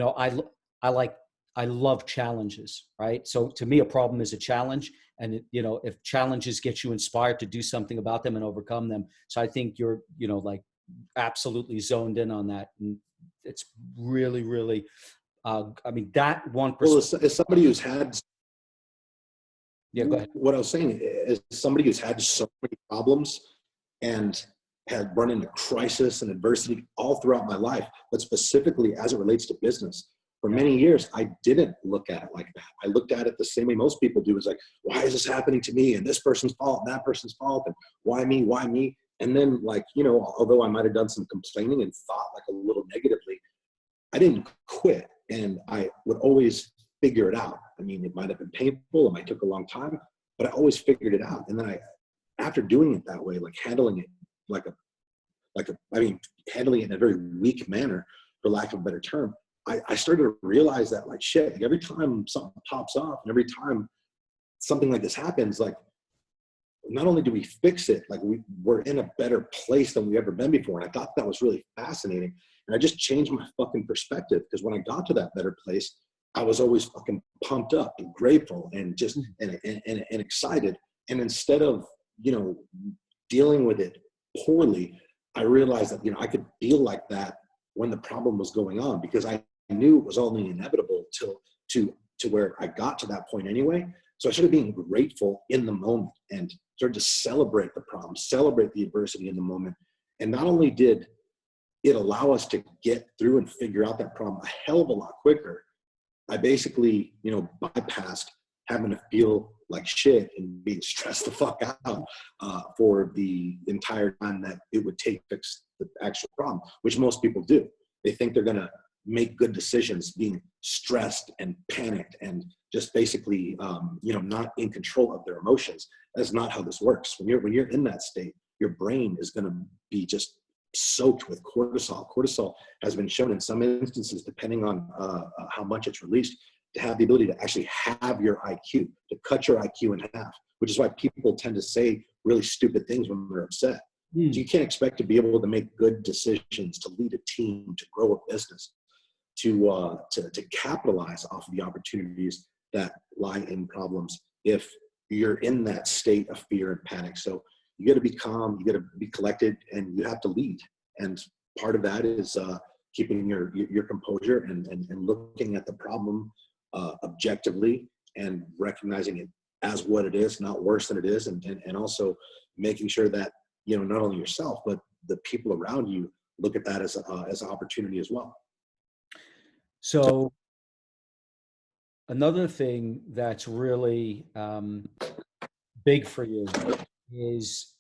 I love challenges, right? So to me, a problem is a challenge. And, if challenges get you inspired to do something about them and overcome them. So I think you're, like, absolutely zoned in on that. And it's really, really, that one Well, perspective. as somebody who's had, Yeah, go ahead. what I was saying is, somebody who's had so many problems and had run into crisis and adversity all throughout my life, but specifically as it relates to business. For many years, I didn't look at it like that. I looked at it the same way most people do. It's like, why is this happening to me? And this person's fault, and that person's fault, and why me, why me? And then, like, although I might have done some complaining and thought like a little negatively, I didn't quit, and I would always figure it out. I mean, it might have been painful, it might take a long time, but I always figured it out. And then after doing it that way, like handling it handling it in a very weak manner, for lack of a better term, I started to realize that, like, shit, like, every time something pops off and every time something like this happens, like, not only do we fix it, like, we're in a better place than we've ever been before. And I thought that was really fascinating. And I just changed my fucking perspective, because when I got to that better place, I was always fucking pumped up and grateful and just and excited. And instead of, dealing with it poorly, I realized that, I could feel like that when the problem was going on, because I knew it was only inevitable to where I got to that point anyway. So I started being grateful in the moment and started to celebrate the problem, celebrate the adversity in the moment. And not only did it allow us to get through and figure out that problem a hell of a lot quicker, I basically, bypassed having to feel like shit and being stressed the fuck out for the entire time that it would take to fix the actual problem, which most people do. They think they're going to make good decisions being stressed and panicked and just basically, not in control of their emotions. That's not how this works. When you're in that state, your brain is going to be just soaked with cortisol. Cortisol has been shown in some instances, depending on how much it's released, have the ability to actually have your IQ, to cut your IQ in half, which is why people tend to say really stupid things when they're upset. So you can't expect to be able to make good decisions, to lead a team, to grow a business, to capitalize off of the opportunities that lie in problems if you're in that state of fear and panic. So you got to be calm, you got to be collected, and you have to lead. And part of that is keeping your composure and looking at the problem objectively and recognizing it as what it is, not worse than it is, and also making sure that, you know, not only yourself but the people around you look at that as an opportunity as well. So another thing that's really big for you is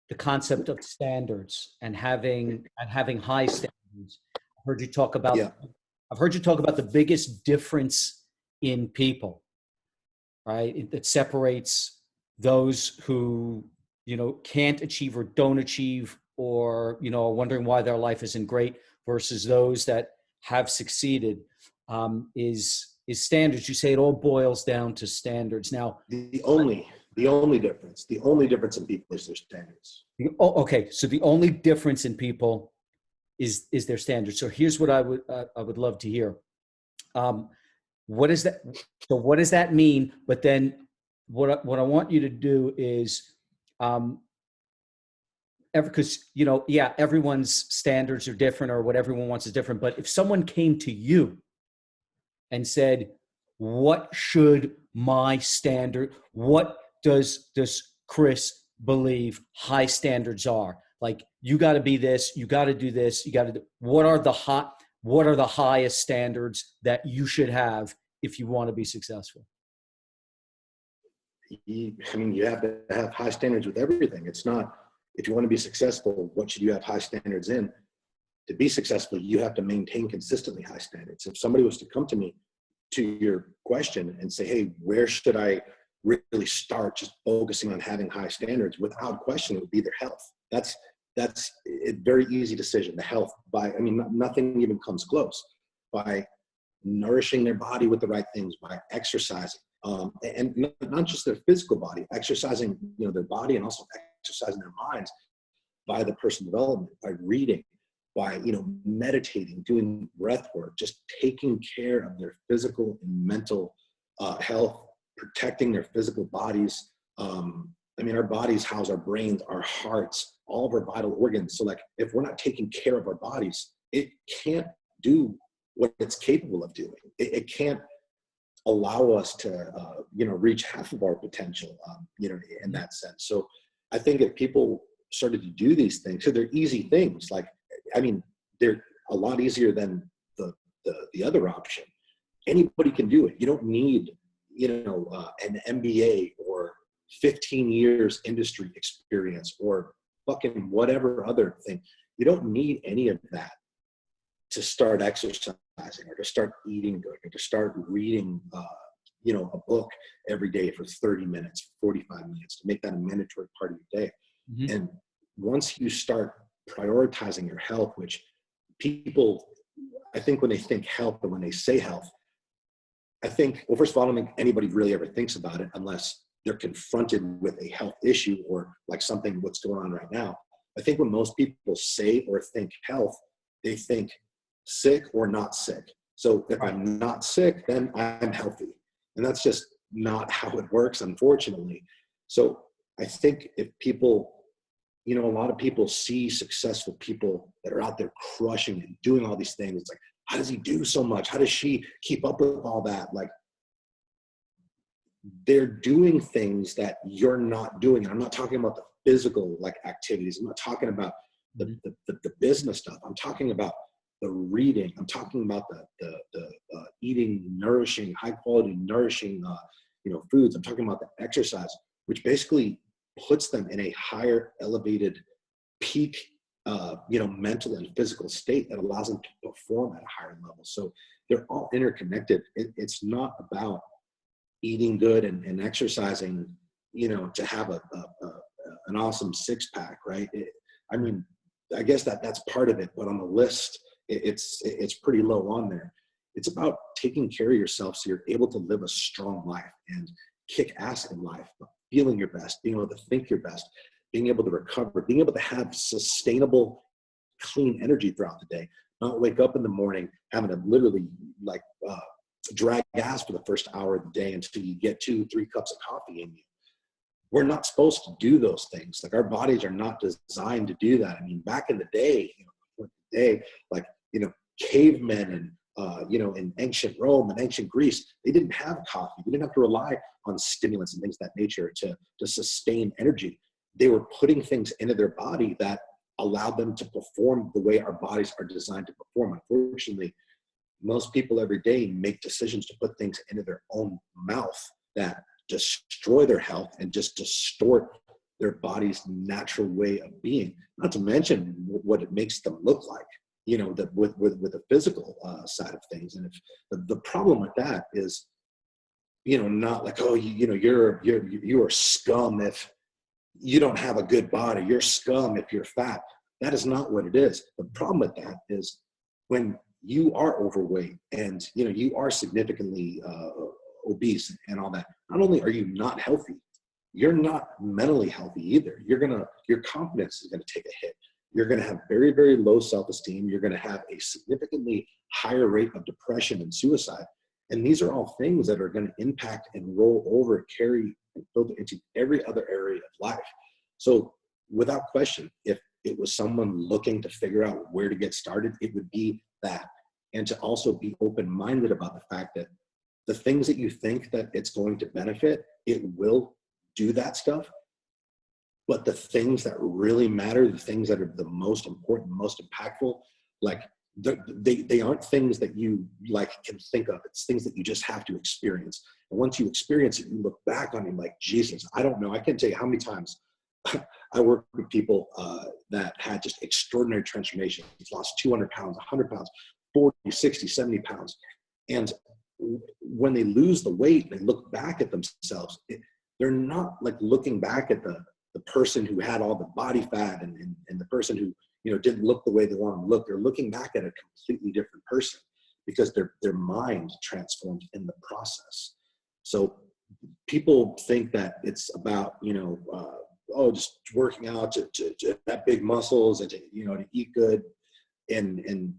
the concept of standards and having high standards. I've heard you talk about the biggest difference in people, right? That separates those who, you know, can't achieve or don't achieve, or, you know, are wondering why their life isn't great, versus those that have succeeded, is standards. You say it all boils down to standards. Now, The only difference in people is their standards. Okay. So the only difference in people is their standards. So here's what I would love to hear. What is that? So what does that mean? But then what I want you to do is, because, you know, yeah, everyone's standards are different, or what everyone wants is different. But if someone came to you and said, what should my standard, what does Chris believe high standards are? Like, you got to be this, you got to do this, you got to do, what are the highest standards that you should have if you want to be successful? You have to have high standards with everything. It's not, if you want to be successful, what should you have high standards in? To be successful, you have to maintain consistently high standards. If somebody was to come to me, to your question, and say, hey, where should I really start just focusing on having high standards? Without question, it would be their health. That's a very easy decision. The health, nothing even comes close. By nourishing their body with the right things, by exercising, and not just their physical body, exercising, you know, their body, and also exercising their minds, by the personal development, by reading, by, you know, meditating, doing breath work, just taking care of their physical and mental health, protecting their physical bodies. Our bodies house our brains, our hearts, all of our vital organs. So, like, if we're not taking care of our bodies, it can't do what it's capable of doing. It can't allow us to, reach half of our potential, in that sense. So I think if people started to do these things, so they're easy things, they're a lot easier than the other option. Anybody can do it. You don't need, an MBA or 15 years industry experience or fucking whatever other thing. You don't need any of that to start exercising or to start eating good or to start reading, a book every day for 30 minutes, 45 minutes, to make that a mandatory part of your day. Mm-hmm. And once you start prioritizing your health, which people, I think when they think health and when they say health, I think, well, first of all, I don't think anybody really ever thinks about it unless they're confronted with a health issue or like something what's going on right now. I think when most people say or think health, they think sick or not sick. So if I'm not sick, then I'm healthy. And that's just not how it works, unfortunately. So I think if people, a lot of people see successful people that are out there crushing and doing all these things. It's like, how does he do so much? How does she keep up with all that? Like, they're doing things that you're not doing. And I'm not talking about the physical activities. I'm not talking about the business stuff. I'm talking about the reading. I'm talking about the eating nourishing, high quality nourishing, foods. I'm talking about the exercise, which basically puts them in a higher elevated peak, mental and physical state that allows them to perform at a higher level. So they're all interconnected. It's not about eating good and exercising, to have an awesome six pack, right? I guess that's part of it, but on the list, it's pretty low on there. It's about taking care of yourself so you're able to live a strong life and kick ass in life, feeling your best, being able to think your best, being able to recover, being able to have sustainable, clean energy throughout the day, not wake up in the morning having to literally drag gas for the first hour of the day until you get 2-3 cups of coffee in you. We're not supposed to do those things. Like, our bodies are not designed to do that. I mean, back in the day, cavemen and in ancient Rome and ancient Greece, they didn't have coffee. They didn't have to rely on stimulants and things of that nature to sustain energy. They were putting things into their body that allowed them to perform the way our bodies are designed to perform. Unfortunately, most people every day make decisions to put things into their own mouth that destroy their health and just distort their body's natural way of being, not to mention what it makes them look like, with the physical side of things. And if the problem with that is, not like, oh, you are scum if you don't have a good body, you're scum if you're fat. That is not what it is. The problem with that is when you are overweight and you are significantly obese and all that, not only are you not healthy, you're not mentally healthy either. Your confidence is gonna take a hit. You're gonna have very, very low self-esteem. You're gonna have a significantly higher rate of depression and suicide. And these are all things that are gonna impact and roll over, carry and filter into every other area of life. So without question, if it was someone looking to figure out where to get started, it would be that. And to also be open-minded about the fact that the things that you think that it's going to benefit, it will do that stuff. But the things that really matter, the things that are the most important, most impactful, like they aren't things that you can think of. It's things that you just have to experience. And once you experience it, you look back on it like, Jesus, I don't know. I can't tell you how many times I work with people that had just extraordinary transformations. Lost 200 pounds, 100 pounds, 40, 60, 70 pounds. And when they lose the weight, they look back at themselves. They're not like looking back at the person who had all the body fat and the person who didn't look the way they wanted to look. They're looking back at a completely different person because their mind transformed in the process. So people think that it's about just working out to have big muscles and to eat good and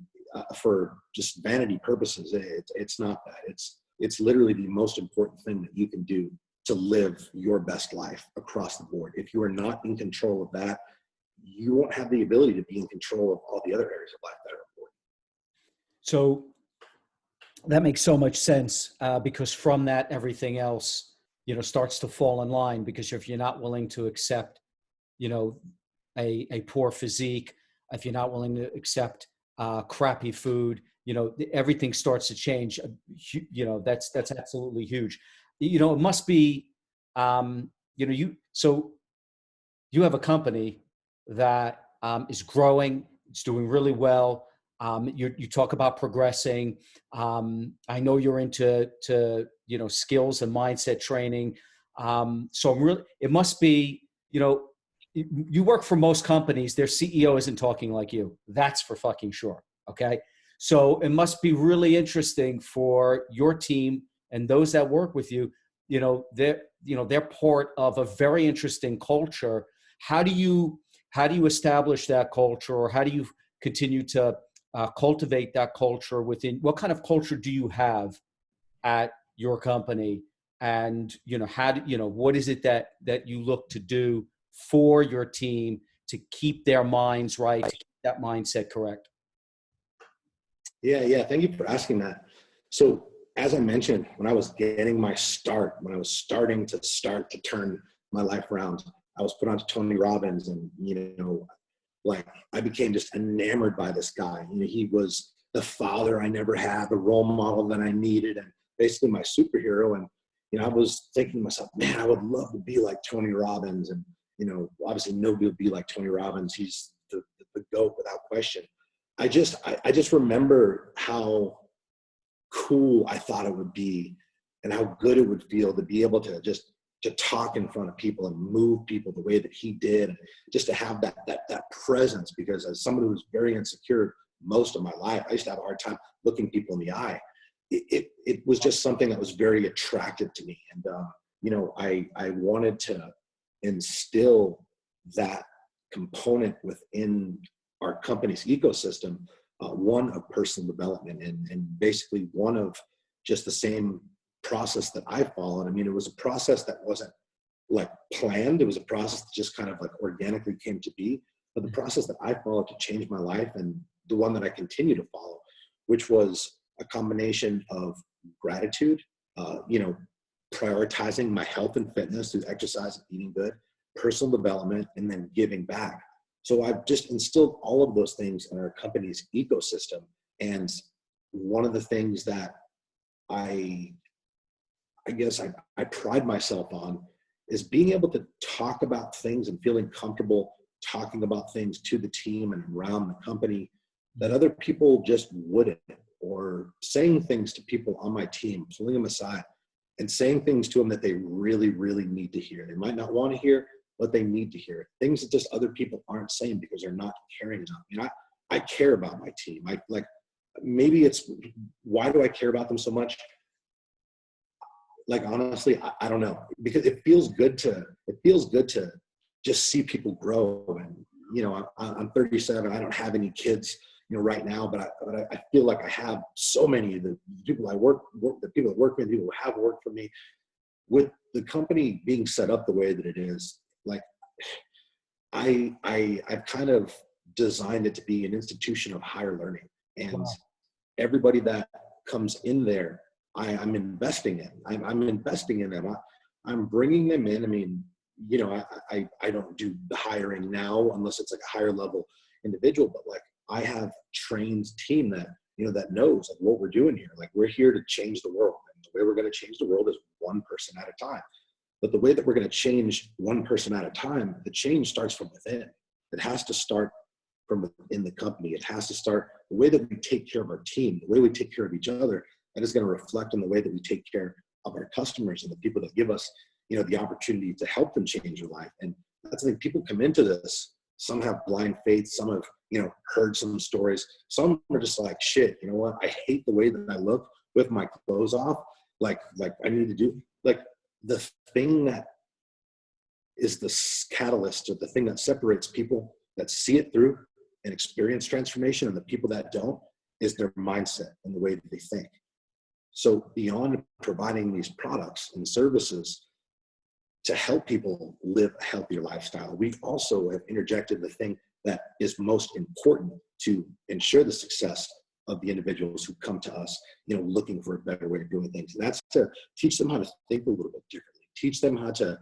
for just vanity purposes. It's not that. It's literally the most important thing that you can do to live your best life across the board. If you are not in control of that, you won't have the ability to be in control of all the other areas of life that are important. So that makes so much sense because from that, everything else, starts to fall in line, because if you're not willing to accept, a poor physique, if you're not willing to accept crappy food, everything starts to change. That's absolutely huge. It must be, so you have a company that is growing, it's doing really well. You talk about progressing. I know you're into skills and mindset training. It must be, you work for most companies, their CEO isn't talking like you. That's for fucking sure. Okay. So it must be really interesting for your team and those that work with you. They're part of a very interesting culture. How do you establish that culture, or how do you continue to cultivate that culture within? What kind of culture do you have at your company? And what is it that you look to do for your team to keep their minds right, to keep that mindset correct? Yeah. Thank you for asking that. So as I mentioned, when I was getting my start, when I was starting to turn my life around, I was put onto Tony Robbins, and I became just enamored by this guy. He was the father I never had, the role model that I needed, and basically my superhero. And I was thinking to myself, man, I would love to be like Tony Robbins. And obviously nobody would be like Tony Robbins. He's the GOAT without question. I just remember how cool I thought it would be and how good it would feel to be able to just to talk in front of people and move people the way that he did, and just to have that presence. Because as someone who was very insecure most of my life, I used to have a hard time looking people in the eye. it was just something that was very attractive to me. And, I wanted to instill that component within our company's ecosystem, one of personal development and basically one of just the same process that I followed. I mean, it was a process that wasn't like planned. It was a process that just kind of like organically came to be, but the process that I followed to change my life, and the one that I continue to follow, which was a combination of gratitude, prioritizing my health and fitness through exercise and eating good, personal development, and then giving back. So I've just instilled all of those things in our company's ecosystem. And one of the things that I guess I pride myself on is being able to talk about things and feeling comfortable talking about things to the team and around the company that other people just wouldn't, or saying things to people on my team, pulling them aside and saying things to them that they really, really need to hear. They might not want to hear, but they need to hear it. Things that just other people aren't saying because they're not caring enough. I mean, I care about my team. Maybe it's, why do I care about them so much? Like, honestly, I don't know, because it feels good to just see people grow. And, I'm 37. I don't have any kids, right now, but I feel like I have so many of the people I work, the people that work with me, people who have worked for me. With the company being set up the way that it is, like, I've kind of designed it to be an institution of higher learning, and Wow. everybody that comes in there, I'm investing in. I'm investing in them. I'm bringing them in. I mean, I don't do the hiring now unless it's like a higher level individual, but like, I have trained team that, that knows like what we're doing here. Like, we're here to change the world. And the way we're going to change the world is one person at a time. But the way that we're going to change one person at a time, the change starts from within. It has to start from within the company. It has to start the way that we take care of our team, the way we take care of each other. That is going to reflect on the way that we take care of our customers and the people that give us, the opportunity to help them change their life. And that's the thing. People come into this. Some have blind faith. Some have, heard some stories. Some are just like, shit, you know what? I hate the way that I look with my clothes off. Like I need to do, like, the thing that is the catalyst, or the thing that separates people that see it through and experience transformation and the people that don't, is their mindset and the way that they think. So beyond providing these products and services to help people live a healthier lifestyle, we also have interjected the thing that is most important to ensure the success of the individuals who come to us, looking for a better way of doing things. And that's to teach them how to think a little bit differently, teach them how to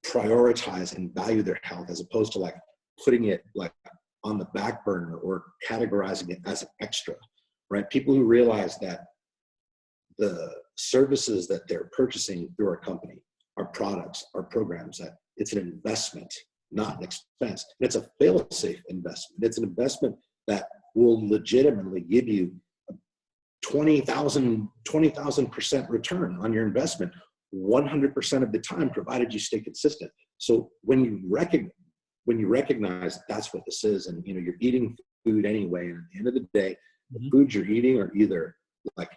prioritize and value their health, as opposed to like putting it like on the back burner or categorizing it as an extra, right? People who realize that the services that they're purchasing through our company, our products, our programs, that it's an investment, not an expense. And it's a fail-safe investment. It's an investment that will legitimately give you 20,000% return on your investment 100% of the time, provided you stay consistent. So when you recognize that's what this is, and you're eating food anyway, and at the end of the day, the foods you're eating are either like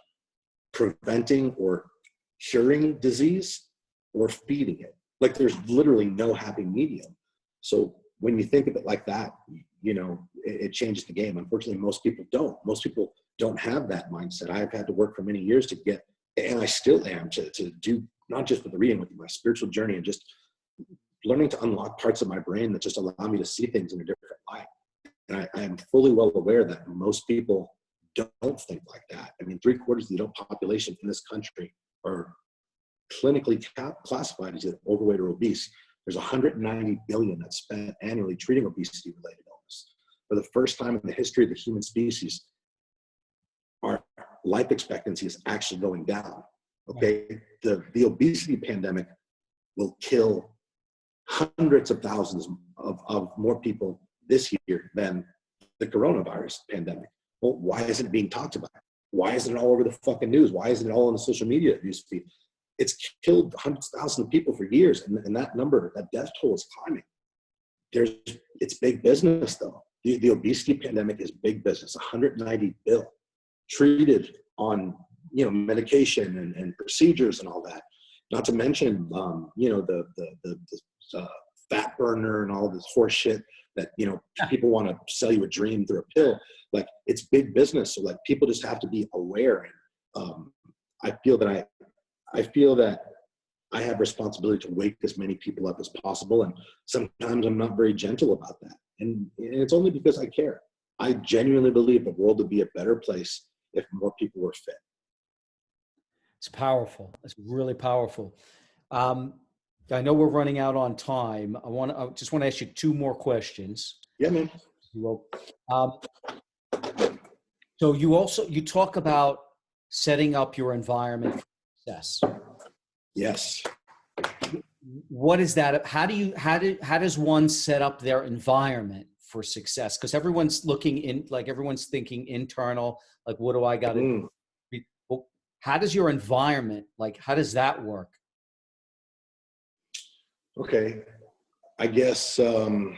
preventing or curing disease or feeding it. Like, there's literally no happy medium. So when you think of it like that, it changes the game. Unfortunately, most people don't. Most people don't have that mindset. I've had to work for many years to get, and I still am, to do, not just with the reading, with my spiritual journey, and just learning to unlock parts of my brain that just allow me to see things in a different light. And I am fully well aware that most people don't think like that. I mean, 3/4 of the adult population in this country are clinically classified as overweight or obese. There's 190 billion that's spent annually treating obesity-related illness. For the first time in the history of the human species, our life expectancy is actually going down. Okay, the obesity pandemic will kill hundreds of thousands of more people this year than the coronavirus pandemic. Well, why isn't it being talked about? Why isn't it all over the fucking news? Why isn't it all on the social media newsfeed? It's killed hundreds of thousands of people for years, and that number, that death toll, is climbing. It's big business, though. The obesity pandemic is big business. 190 billion treated on medication and procedures and all that. Not to mention, the fat burner and all this horse shit that, people want to sell you a dream through a pill. Like, it's big business. So like, people just have to be aware. And I feel that I have responsibility to wake as many people up as possible. And sometimes I'm not very gentle about that. And it's only because I care. I genuinely believe the world would be a better place if more people were fit. It's powerful. It's really powerful. I know we're running out on time. I just want to ask you two more questions. Yeah, man. Well, so you talk about setting up your environment for success. Yes. What is that? How does one set up their environment for success? Because everyone's everyone's thinking internal, like, what do I got to do? Well, how does your environment, how does that work? Okay. I guess, I'm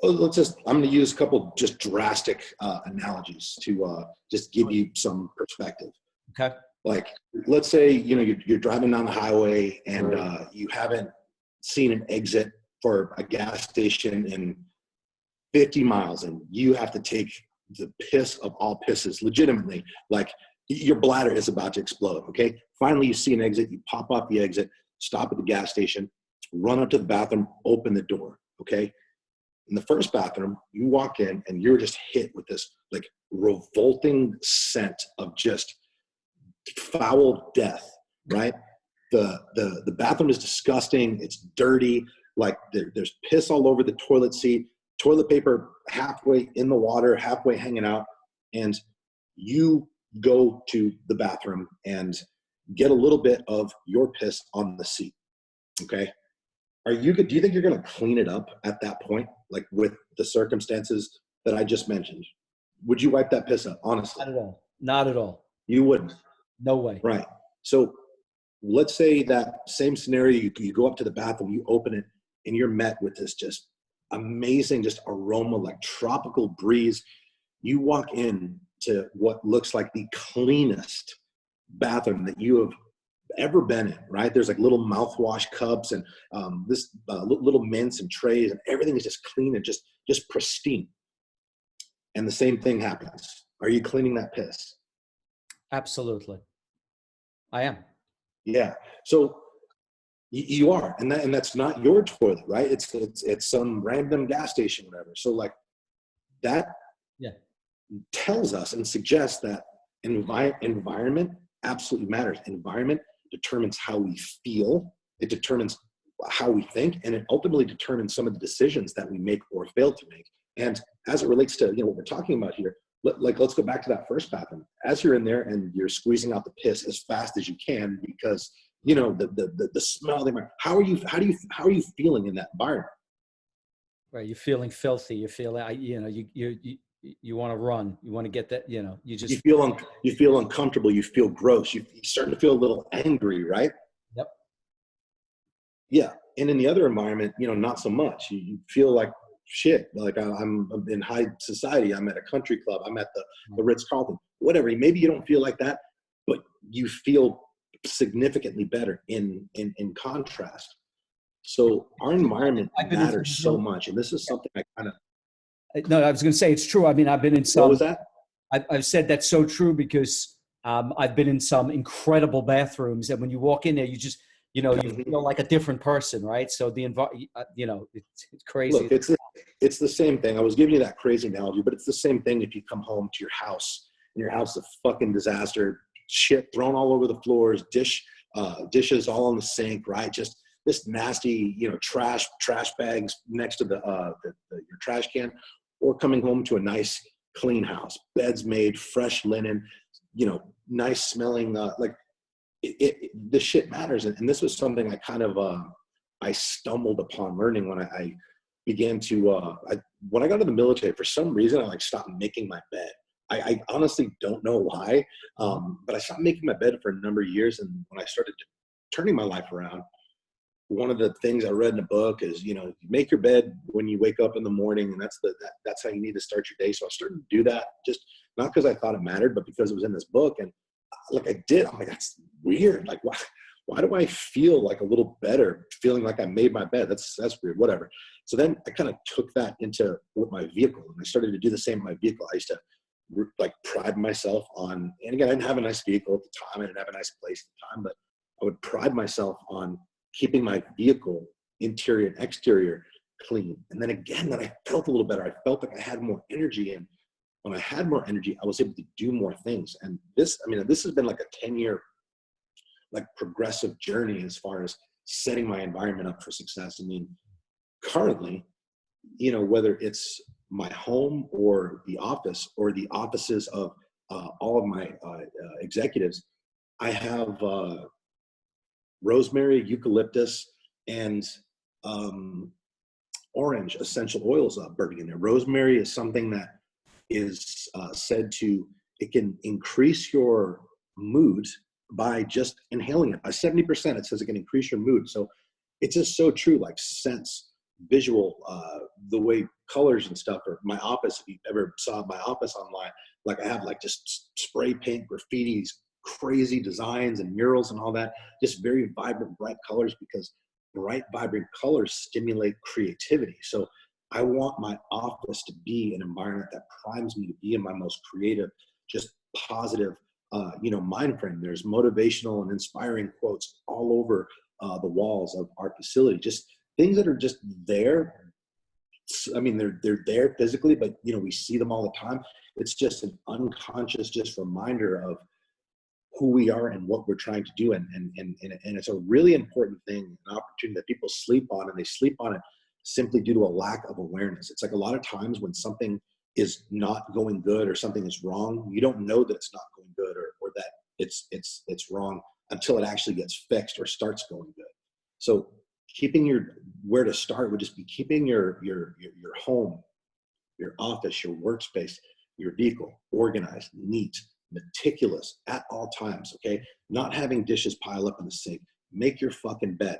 going to use a couple just drastic analogies to just give you some perspective. Okay. Like, let's say, you're driving down the highway and you haven't seen an exit for a gas station in 50 miles, and you have to take the piss of all pisses, legitimately. Like, your bladder is about to explode, okay? Finally, you see an exit, you pop off the exit, stop at the gas station, run up to the bathroom, open the door, okay? In the first bathroom, you walk in and you're just hit with this, like, revolting scent of just foul death, right? The bathroom is disgusting. It's dirty. Like, there's piss all over the toilet seat, toilet paper halfway in the water, halfway hanging out. And you go to the bathroom and get a little bit of your piss on the seat. Okay. Do you think you're going to clean it up at that point? Like, with the circumstances that I just mentioned, would you wipe that piss up? Honestly, Not at all. Not at all. You wouldn't. No way. Right. So let's say that same scenario, you go up to the bathroom, you open it, and you're met with this just amazing, just aroma, like tropical breeze. You walk in to what looks like the cleanest bathroom that you have ever been in, right? There's like little mouthwash cups and little mints and trays, and everything is just clean and just pristine. And the same thing happens. Are you cleaning that piss? Absolutely. I am. Yeah. So you are, and that's not your toilet, right? It's some random gas station, whatever. So like that tells us and suggests that environment absolutely matters. Environment determines how we feel. It determines how we think, and it ultimately determines some of the decisions that we make or fail to make. And as it relates to what we're talking about here, let's go back to that first bathroom. As you're in there and you're squeezing out the piss as fast as you can because the smell of the environment. How are you feeling in that environment? Right, you're feeling filthy. You feel you want to run. You want to get that. You feel uncomfortable. You feel gross. You're starting to feel a little angry, right? Yep. Yeah, and in the other environment, not so much. You feel like shit. Like I'm in high society. I'm at a country club. I'm at the Ritz-Carlton. Whatever. Maybe you don't feel like that, but you feel significantly better in contrast. So our environment matters so much, and this is something I kind of. No, I was going to say it's true. I mean, I've been in some. What was that? I've said that's so true because I've been in some incredible bathrooms, and when you walk in there, you just you feel like a different person, right? So the it's crazy. Look, it's the same thing. I was giving you that crazy analogy, but it's the same thing if you come home to your house and your house is a fucking disaster, shit thrown all over the floors, dishes all in the sink, right? Just this nasty, trash bags next to your trash can, or coming home to a nice clean house, beds made, fresh linen, nice smelling, this shit matters. And this was something I kind of, I stumbled upon learning when I began to, when I got to the military, for some reason, I stopped making my bed. I honestly don't know why, but I stopped making my bed for a number of years. And when I started turning my life around, one of the things I read in a book is, you make your bed when you wake up in the morning, and that's how you need to start your day. So I started to do that, just not because I thought it mattered, but because it was in this book. And like I did, I'm like, that's weird. Like, why do I feel like a little better feeling like I made my bed? That's weird, whatever. So then I kind of took that into with my vehicle, and I started to do the same with my vehicle. I used to like pride myself on, and again, I didn't have a nice vehicle at the time. I didn't have a nice place at the time, but I would pride myself on keeping my vehicle interior and exterior clean. And then again, I felt a little better. I felt like I had more energy. And when I had more energy, I was able to do more things. And this has been like a 10-year, like progressive journey as far as setting my environment up for success. I mean, currently, you know, whether it's my home or the office or the offices of all of my executives, I have rosemary, eucalyptus, and orange essential oils burning in there. Rosemary is something that is said to, it can increase your mood by just inhaling it by 70%. It says it can increase your mood. So it's just so true, like sense, visual, the way colors and stuff, or my office, if you ever saw my office online, like I have like just spray paint, graffitis, crazy designs and murals and all that, just very vibrant, bright colors, because bright, vibrant colors stimulate creativity. So I want my office to be an environment that primes me to be in my most creative, just positive, mind frame. There's motivational and inspiring quotes all over the walls of our facility. Just things that are just there. I mean, they're there physically, but you know, we see them all the time. It's just an unconscious, just reminder of who we are and what we're trying to do. And it's a really important thing, an opportunity that people sleep on, and they sleep on it simply due to a lack of awareness. It's like a lot of times when something is not going good or something is wrong, you don't know that it's not going good or that it's wrong until it actually gets fixed or starts going good. So where to start would just be keeping your home, your office, your workspace, your vehicle organized, neat, meticulous at all times. Okay. Not having dishes pile up in the sink. Make your fucking bed.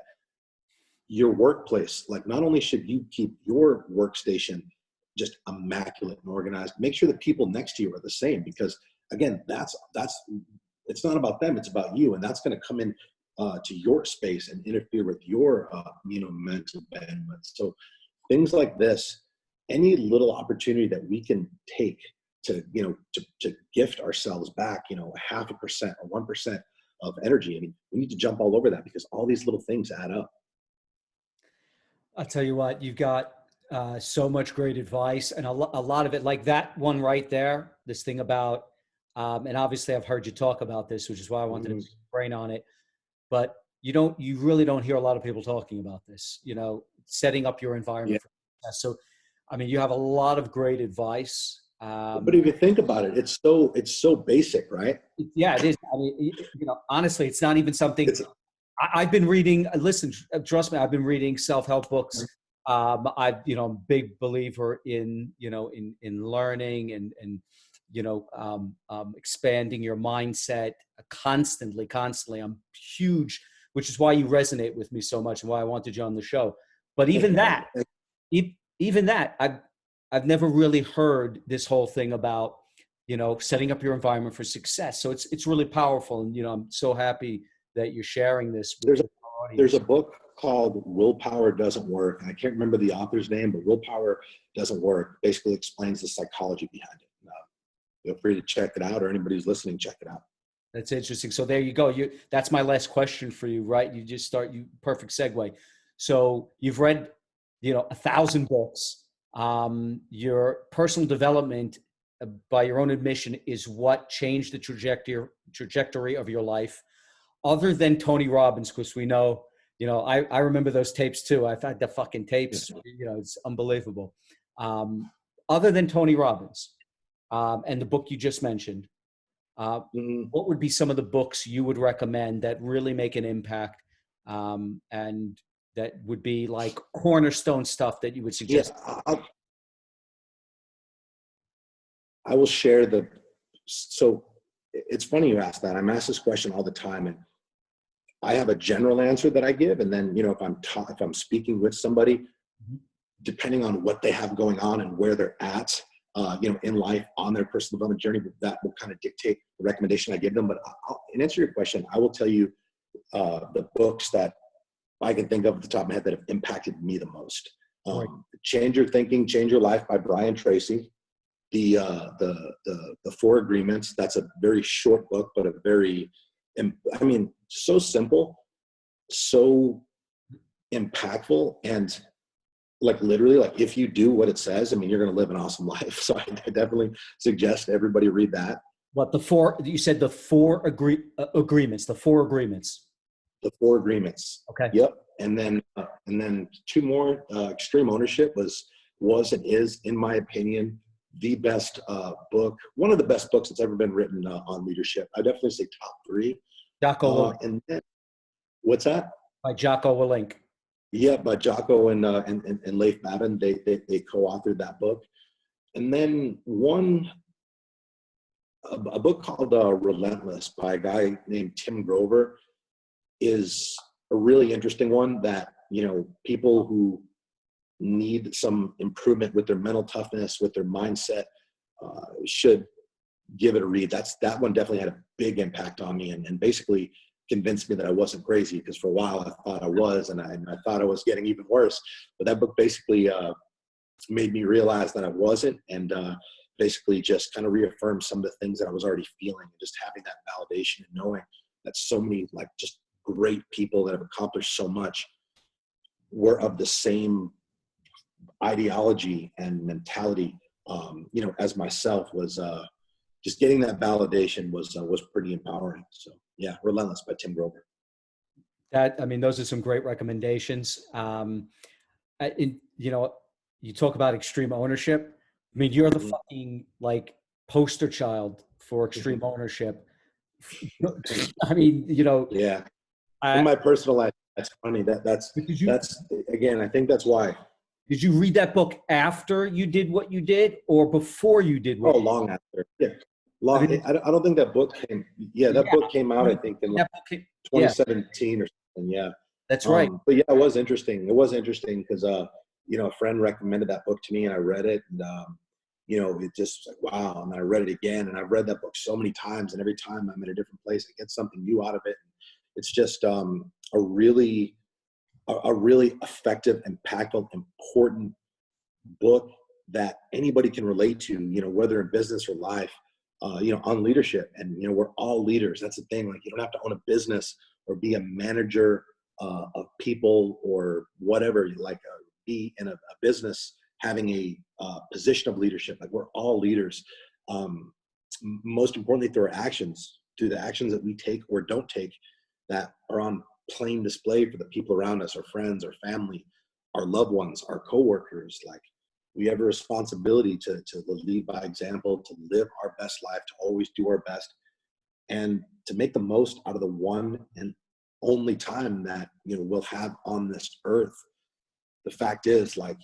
Your workplace, like, not only should you keep your workstation just immaculate and organized, make sure the people next to you are the same, because again, that's it's not about them, it's about you. And that's going to come in to your space and interfere with your mental bandwidth. So things like this, any little opportunity that we can take to gift ourselves back, 0.5% or 1% of energy. I mean, we need to jump all over that, because all these little things add up. I'll tell you what, you've got so much great advice, and a lot of it, like that one right there, this thing about, and obviously I've heard you talk about this, which is why I wanted to brain on it, but you really don't hear a lot of people talking about this, setting up your environment for success. So, I mean, you have a lot of great advice. But if you think about it, it's so basic, right? Yeah, it is. I mean, honestly, it's not even something. I've been reading. Listen, trust me, I've been reading self-help books. I'm a big believer in learning and expanding your mindset constantly. I'm huge, which is why you resonate with me so much and why I wanted you on the show. But even that, I've never really heard this whole thing about, setting up your environment for success. So it's really powerful. And, I'm so happy that you're sharing this with our audience. There's a book called Willpower Doesn't Work. I can't remember the author's name, but Willpower Doesn't Work basically explains the psychology behind it. Feel free to check it out, or anybody who's listening, check it out. That's interesting. So there you go. That's my last question for you, right? Perfect segue. So you've read, 1,000 books. Your personal development, by your own admission, is what changed the trajectory of your life. Other than Tony Robbins, because we know, I remember those tapes too. I've had the fucking tapes, it's unbelievable. Other than Tony Robbins, and the book you just mentioned, what would be some of the books you would recommend that really make an impact, and that would be like cornerstone stuff that you would suggest? Yeah, I will share so it's funny you ask that. I'm asked this question all the time, and I have a general answer that I give. And then, if I'm speaking with somebody, depending on what they have going on and where they're at, in life on their personal development journey. That will kind of dictate the recommendation I give them. But in answer to your question, I will tell you the books that I can think of at the top of my head that have impacted me the most. Right. Change Your Thinking, Change Your Life by Brian Tracy. The Four Agreements. That's a very short book, but a very, so simple, so impactful, and like literally, like if you do what it says, you're going to live an awesome life. So I definitely suggest everybody read that. What you said the four agreements, the four agreements. The Four Agreements. Okay. Yep. And then two more. Extreme Ownership was and is, in my opinion, the best book. One of the best books that's ever been written on leadership. I definitely say top three. Jocko and then, what's that? by Jocko Willink. Yeah, by Jocko and Leif Babin. They co-authored that book. And then a book called Relentless by a guy named Tim Grover is a really interesting one that, people who need some improvement with their mental toughness, with their mindset, should give it a read. That one definitely had a big impact on me and basically convinced me that I wasn't crazy, because for a while I thought I was, and I thought I was getting even worse. But that book basically made me realize that I wasn't, and basically just kind of reaffirmed some of the things that I was already feeling, and just having that validation and knowing that so many just great people that have accomplished so much were of the same ideology and mentality, as myself, was just getting that validation was pretty empowering. So yeah, Relentless by Tim Grover. Those are some great recommendations. You talk about extreme ownership. You're the fucking poster child for extreme ownership. Yeah. In my personal life, that's funny. That's again, I think that's why. Did you read that book after you did what you did, or before you did what? Long after. Yeah. I don't think that book came. Yeah, that book came out, I think, in 2017 or something. Yeah. That's right. But yeah, it was interesting. It was interesting because a friend recommended that book to me, and I read it, and it just like, wow. And then I read it again, and I've read that book so many times, and every time I'm in a different place, I get something new out of it. It's just a really effective, impactful, important book that anybody can relate to, whether in business or life, on leadership. And, we're all leaders. That's the thing. You don't have to own a business or be a manager of people or whatever, be in a business having a position of leadership. We're all leaders. Most importantly, through the actions that we take or don't take, that are on plain display for the people around us, our friends, our family, our loved ones, our coworkers. We have a responsibility to lead by example, to live our best life, to always do our best, and to make the most out of the one and only time that we'll have on this earth. The fact is, I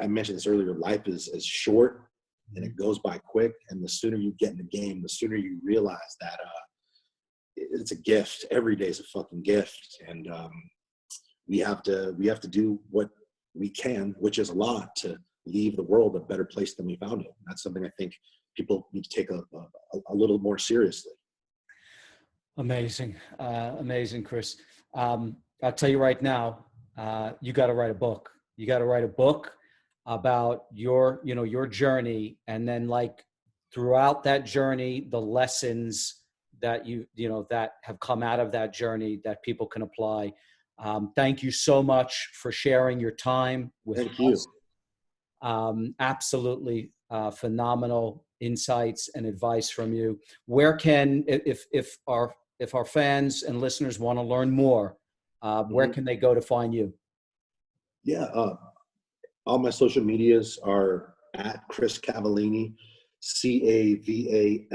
mentioned this earlier, life is short and it goes by quick. And the sooner you get in the game, the sooner you realize that it's a gift. Every day is a fucking gift, and we have to do what we can, which is a lot, to leave the world a better place than we found it. That's something I think people need to take a little more seriously. Amazing, Chris. I'll tell you right now, you got to write a book. You got to write a book about your journey, and then throughout that journey, the lessons that that have come out of that journey that people can apply. Thank you so much for sharing your time with us. Thank you. Absolutely phenomenal insights and advice from you. Where can, if our fans and listeners want to learn more, where can they go to find you? Yeah, all my social medias are at Chris Cavallini, Cavallini,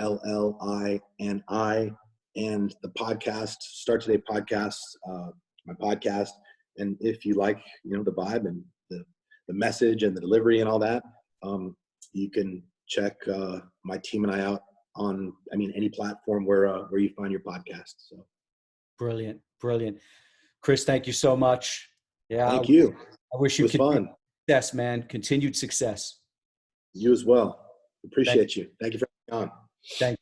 and the podcast, Start Today podcast, my podcast. And if you like, the vibe and the message and the delivery and all that, you can check my team and I out on, any platform where you find your podcast. So brilliant. Chris, thank you so much. Yeah. Thank you. I wish you it was fun. Success, man. Continued success. You as well. Appreciate you. Thank you for coming on. Thank